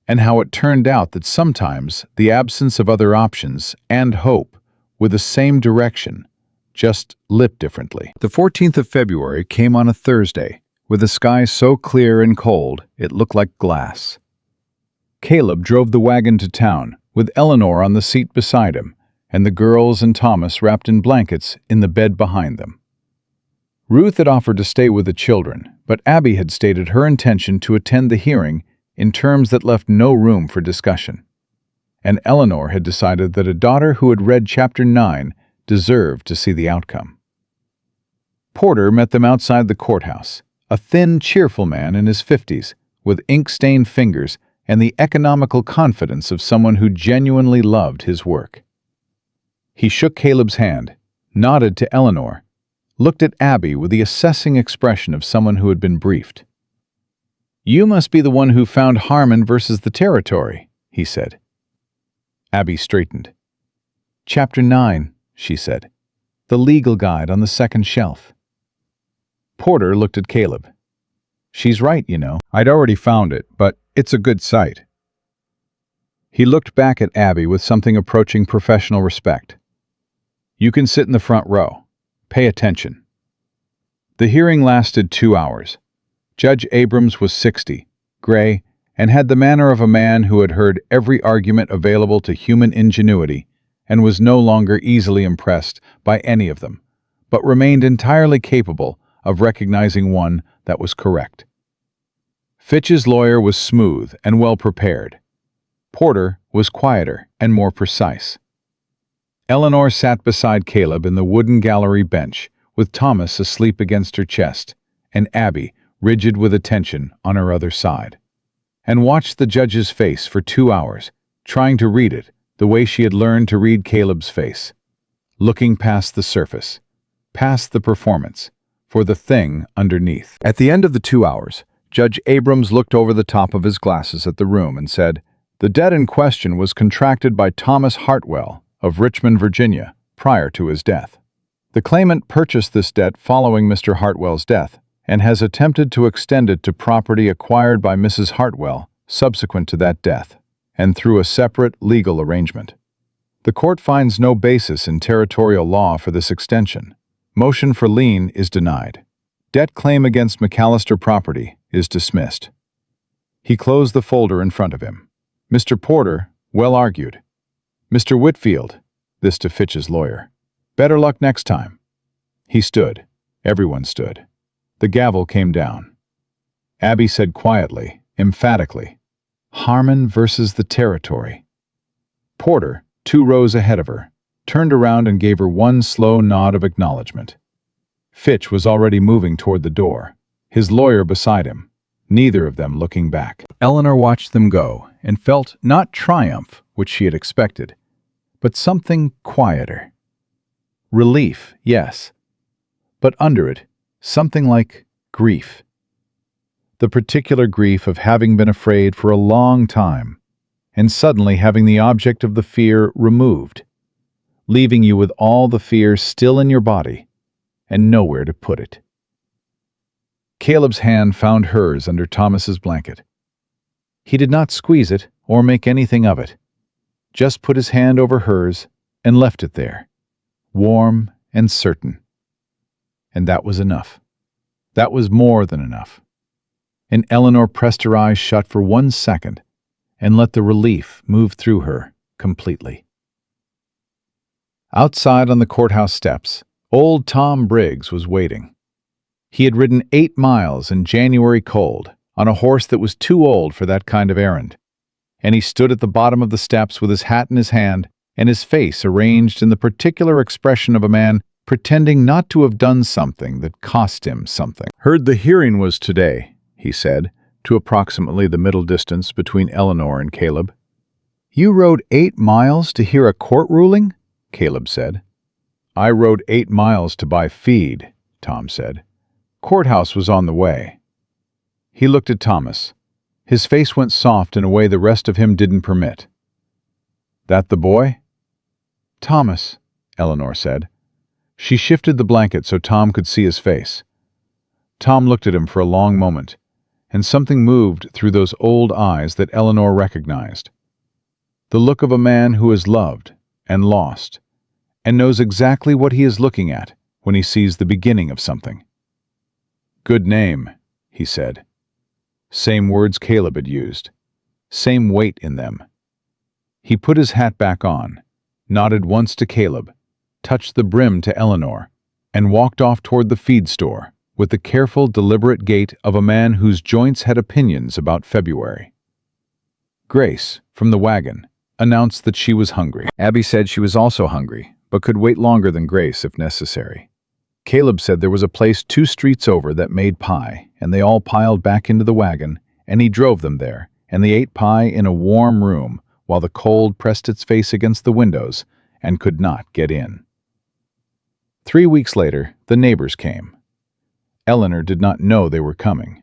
and how it turned out that sometimes the absence of other options and hope were the same direction, just lit differently. The 14th of February came on a Thursday, with the sky so clear and cold it looked like glass. Caleb drove the wagon to town, with Eleanor on the seat beside him, and the girls and Thomas wrapped in blankets in the bed behind them. Ruth had offered to stay with the children, but Abby had stated her intention to attend the hearing in terms that left no room for discussion. and Eleanor had decided that a daughter who had read Chapter 9 deserved to see the outcome. Porter met them outside the courthouse, a thin, cheerful man in his 50s, with ink-stained fingers and the economical confidence of someone who genuinely loved his work. He shook Caleb's hand, nodded to Eleanor, looked at Abby with the assessing expression of someone who had been briefed. "You must be the one who found Harmon versus the territory," he said. Abby straightened. "Chapter 9, she said. "The legal guide on the second shelf." Porter looked at Caleb. "She's right, you know. I'd already found it, but it's a good site." He looked back at Abby with something approaching professional respect. "You can sit in the front row. Pay attention." The hearing lasted 2 hours. Judge Abrams was 60, gray, and had the manner of a man who had heard every argument available to human ingenuity and was no longer easily impressed by any of them, but remained entirely capable of recognizing one that was correct. Fitch's lawyer was smooth and well-prepared. Porter was quieter and more precise. Eleanor sat beside Caleb in the wooden gallery bench, with Thomas asleep against her chest, and Abby, rigid with attention, on her other side, and watched the judge's face for 2 hours, trying to read it the way she had learned to read Caleb's face, looking past the surface, past the performance, for the thing underneath. At the end of the 2 hours, Judge Abrams looked over the top of his glasses at the room and said, "The debt in question was contracted by Thomas Hartwell of Richmond, Virginia, prior to his death. The claimant purchased this debt following Mr. Hartwell's death and has attempted to extend it to property acquired by Mrs. Hartwell subsequent to that death, and through a separate legal arrangement. The court finds no basis in territorial law for this extension. Motion for lien is denied. Debt claim against Mallister property is dismissed." He closed the folder in front of him. "Mr. Porter, well argued. Mr. Whitfield," this to Fitch's lawyer, "better luck next time." He stood. Everyone stood. The gavel came down. Abby said quietly, emphatically, "Harmon versus the territory." Porter, 2 rows ahead of her, turned around and gave her one slow nod of acknowledgement. Fitch was already moving toward the door, his lawyer beside him, neither of them looking back. Eleanor watched them go and felt not triumph, which she had expected, but something quieter. Relief, yes, but under it, something like grief. The particular grief of having been afraid for a long time, and suddenly having the object of the fear removed, leaving you with all the fear still in your body and nowhere to put it. Caleb's hand found hers under Thomas's blanket. He did not squeeze it or make anything of it, just put his hand over hers and left it there, warm and certain. And that was enough. That was more than enough. And Eleanor pressed her eyes shut for 1 second and let the relief move through her completely. Outside on the courthouse steps, old Tom Briggs was waiting. He had ridden 8 miles in January cold on a horse that was too old for that kind of errand, and he stood at the bottom of the steps with his hat in his hand and his face arranged in the particular expression of a man pretending not to have done something that cost him something. "Heard the hearing was today," he said, to approximately the middle distance between Eleanor and Caleb. "You rode 8 miles to hear a court ruling?" Caleb said. "I rode 8 miles to buy feed," Tom said. "Courthouse was on the way." He looked at Thomas. His face went soft in a way the rest of him didn't permit. "That the boy?" "Thomas," Eleanor said. She shifted the blanket so Tom could see his face. Tom looked at him for a long moment, and something moved through those old eyes that Eleanor recognized. The look of a man who has loved and lost, and knows exactly what he is looking at when he sees the beginning of something. "Good name," he said. Same words Caleb had used. Same weight in them. He put his hat back on, nodded once to Caleb, touched the brim to Eleanor, and walked off toward the feed store with the careful, deliberate gait of a man whose joints had opinions about February. Grace, from the wagon, announced that she was hungry. Abby said she was also hungry, but could wait longer than Grace if necessary. Caleb said there was a place 2 streets over that made pie, and they all piled back into the wagon, and he drove them there, and they ate pie in a warm room while the cold pressed its face against the windows and could not get in. 3 weeks later, the neighbors came. Eleanor did not know they were coming.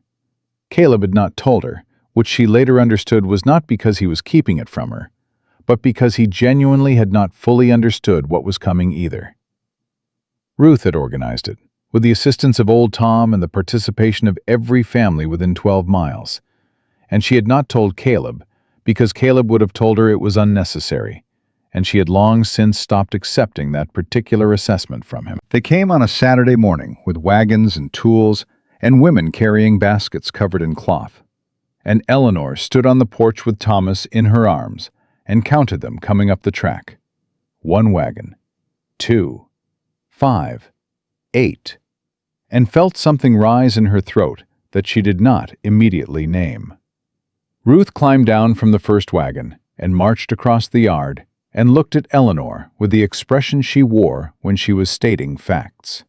Caleb had not told her, which she later understood was not because he was keeping it from her, but because he genuinely had not fully understood what was coming either. Ruth had organized it, with the assistance of old Tom and the participation of every family within 12 miles, and she had not told Caleb because Caleb would have told her it was unnecessary, and she had long since stopped accepting that particular assessment from him. They came on a Saturday morning with wagons and tools and women carrying baskets covered in cloth, and Eleanor stood on the porch with Thomas in her arms and counted them coming up the track. 1 wagon, 2, 5, 8, and felt something rise in her throat that she did not immediately name. Ruth climbed down from the first wagon and marched across the yard and looked at Eleanor with the expression she wore when she was stating facts.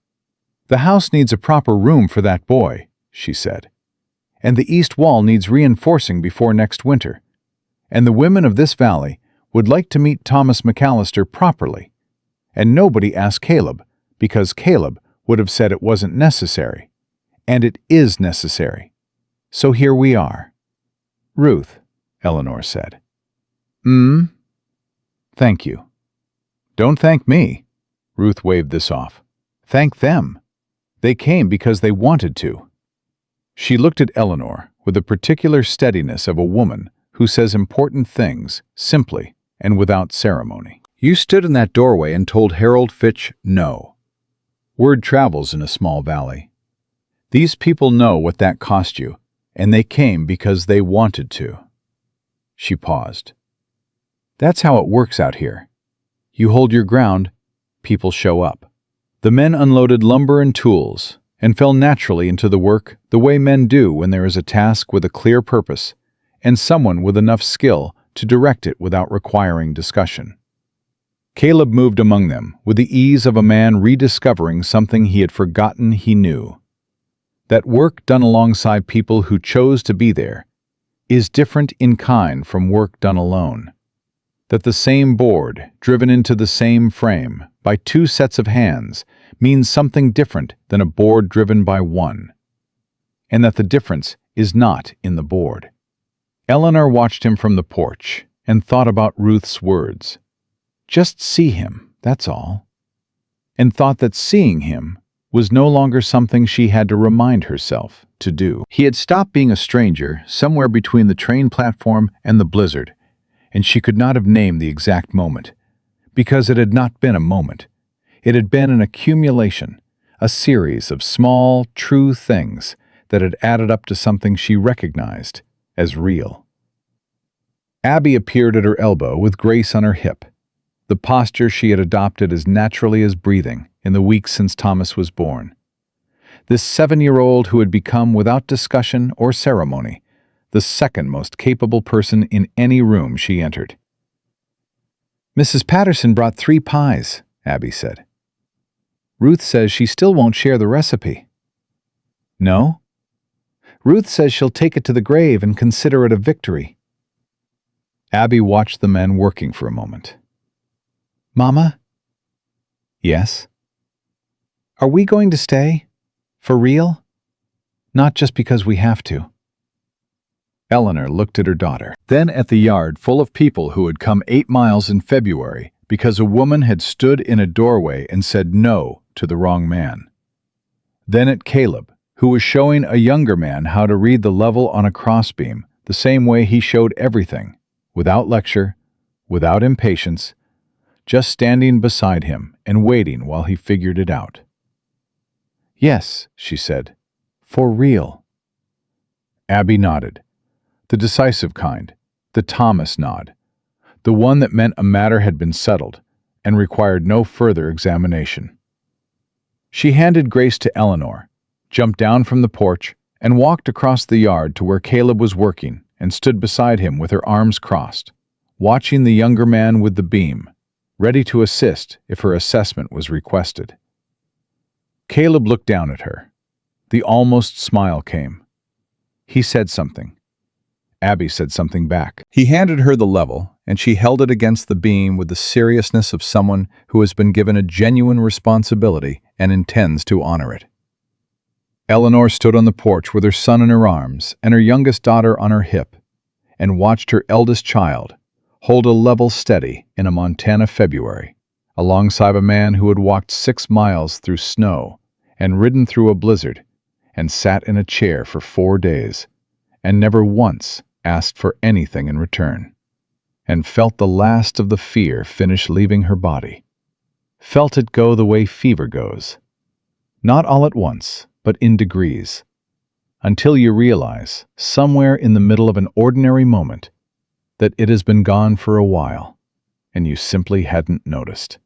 "The house needs a proper room for that boy," she said, "and the east wall needs reinforcing before next winter, and the women of this valley would like to meet Thomas Mallister properly, and nobody asked Caleb because Caleb would have said it wasn't necessary, and it is necessary. So here we are." "Ruth," Eleanor said. Thank you." "Don't thank me." Ruth waved this off. "Thank them. They came because they wanted to." She looked at Eleanor with the particular steadiness of a woman who says important things simply and without ceremony. "You stood in that doorway and told Harold Fitch no. Word travels in a small valley. These people know what that cost you, and they came because they wanted to." She paused. "That's how it works out here. You hold your ground, people show up." The men unloaded lumber and tools and fell naturally into the work the way men do when there is a task with a clear purpose and someone with enough skill to direct it without requiring discussion. Caleb moved among them with the ease of a man rediscovering something he had forgotten he knew. That work done alongside people who chose to be there is different in kind from work done alone. That the same board, driven into the same frame by 2 sets of hands, means something different than a board driven by one. And that the difference is not in the board. Eleanor watched him from the porch and thought about Ruth's words. Just see him, that's all. And thought that seeing him was no longer something she had to remind herself to do. He had stopped being a stranger somewhere between the train platform and the blizzard, and she could not have named the exact moment, because it had not been a moment. It had been an accumulation, a series of small, true things that had added up to something she recognized as real. Abby appeared at her elbow with Grace on her hip, the posture she had adopted as naturally as breathing in the weeks since Thomas was born. This 7-year-old who had become, without discussion or ceremony, the second most capable person in any room she entered. "Mrs. Patterson brought 3 pies, Abby said. "Ruth says she still won't share the recipe." "No?" "Ruth says she'll take it to the grave and consider it a victory." Abby watched the men working for a moment. "Mama?" "Yes?" "Are we going to stay? For real? Not just because we have to." Eleanor looked at her daughter, then at the yard full of people who had come 8 miles in February because a woman had stood in a doorway and said no to the wrong man. Then at Caleb, who was showing a younger man how to read the level on a crossbeam the same way he showed everything, without lecture, without impatience, just standing beside him and waiting while he figured it out. "Yes," she said, "for real." Abby nodded. The decisive kind, the Thomas nod, the one that meant a matter had been settled and required no further examination. She handed Grace to Eleanor, jumped down from the porch, and walked across the yard to where Caleb was working and stood beside him with her arms crossed, watching the younger man with the beam, ready to assist if her assessment was requested. Caleb looked down at her. The almost smile came. He said something. Abby said something back. He handed her the level, and she held it against the beam with the seriousness of someone who has been given a genuine responsibility and intends to honor it. Eleanor stood on the porch with her son in her arms and her youngest daughter on her hip, and watched her eldest child hold a level steady in a Montana February, alongside a man who had walked 6 miles through snow and ridden through a blizzard and sat in a chair for 4 days and never once asked for anything in return, and felt the last of the fear finish leaving her body. Felt it go the way fever goes. Not all at once, but in degrees, until you realize, somewhere in the middle of an ordinary moment, that it has been gone for a while, and you simply hadn't noticed.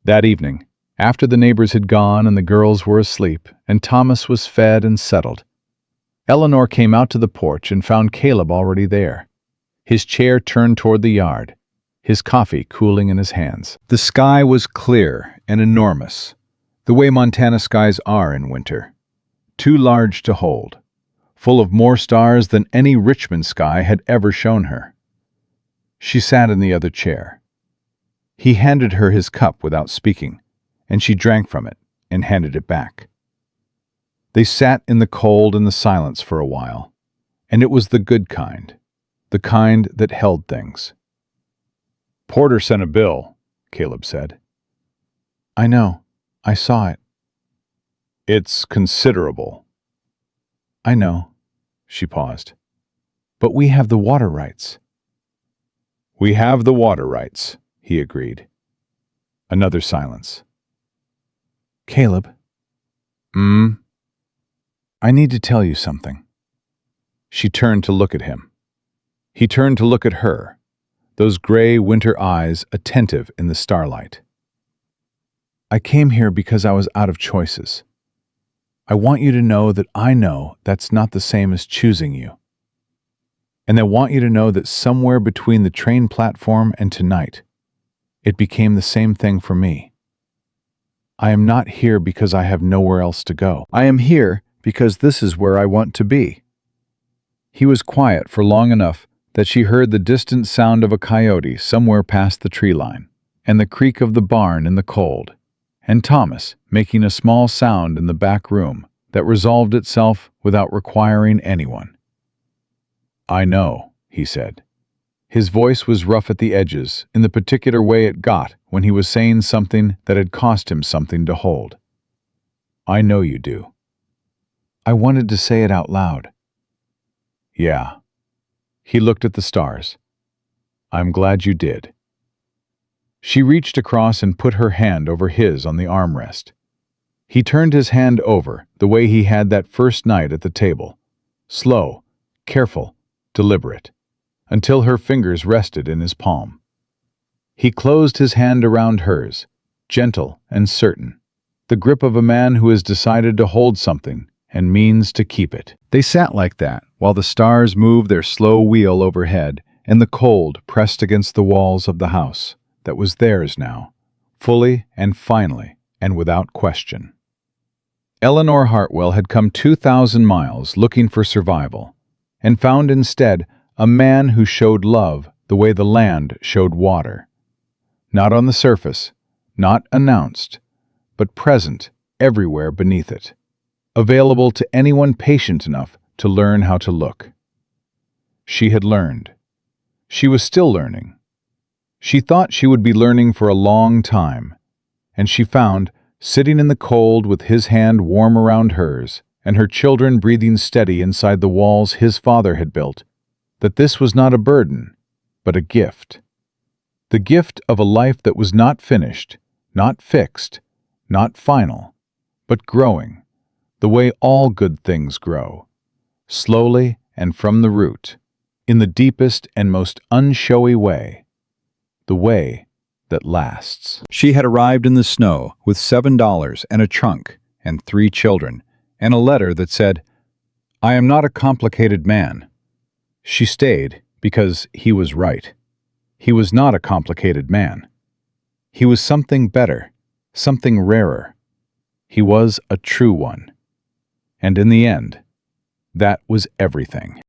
That evening, after the neighbors had gone and the girls were asleep and Thomas was fed and settled, Eleanor came out to the porch and found Caleb already there, his chair turned toward the yard, his coffee cooling in his hands. The sky was clear and enormous, the way Montana skies are in winter, too large to hold, full of more stars than any Richmond sky had ever shown her. She sat in the other chair. He handed her his cup without speaking, and she drank from it and handed it back. They sat in the cold and the silence for a while, and it was the good kind, the kind that held things. "Porter sent a bill," Caleb said. "I know. I saw it." "It's considerable." "I know." She paused. "But we have the water rights." "We have the water rights," he agreed. Another silence. "Caleb." "I need to tell you something." She turned to look at him. He turned to look at her, those gray winter eyes attentive in the starlight. "I came here because I was out of choices. I want you to know that I know that's not the same as choosing you. And I want you to know that somewhere between the train platform and tonight, it became the same thing for me. I am not here because I have nowhere else to go. I am here because this is where I want to be." He was quiet for long enough that she heard the distant sound of a coyote somewhere past the tree line, and the creak of the barn in the cold, and Thomas making a small sound in the back room that resolved itself without requiring anyone. "I know," he said. His voice was rough at the edges in the particular way it got when he was saying something that had cost him something to hold. "I know you do." I wanted to say it out loud. "Yeah." He looked at the stars. "I'm glad you did." She reached across and put her hand over his on the armrest. He turned his hand over the way he had that first night at the table, slow, careful, deliberate, until her fingers rested in his palm. He closed his hand around hers, gentle and certain, the grip of a man who has decided to hold something and means to keep it. They sat like that while the stars moved their slow wheel overhead and the cold pressed against the walls of the house that was theirs now, fully and finally and without question. Eleanor Hartwell had come 2,000 miles looking for survival, and found instead a man who showed love the way the land showed water. Not on the surface, not announced, but present everywhere beneath it, available to anyone patient enough to learn how to look. She had learned. She was still learning. She thought she would be learning for a long time, and she found, sitting in the cold with his hand warm around hers, and her children breathing steady inside the walls his father had built, that this was not a burden, but a gift. The gift of a life that was not finished, not fixed, not final, but growing, the way all good things grow, slowly and from the root, in the deepest and most unshowy way, the way that lasts. She had arrived in the snow with $7 and a trunk and 3 children, and a letter that said, "I am not a complicated man." She stayed because he was right. He was not a complicated man. He was something better, something rarer. He was a true one. And in the end, that was everything.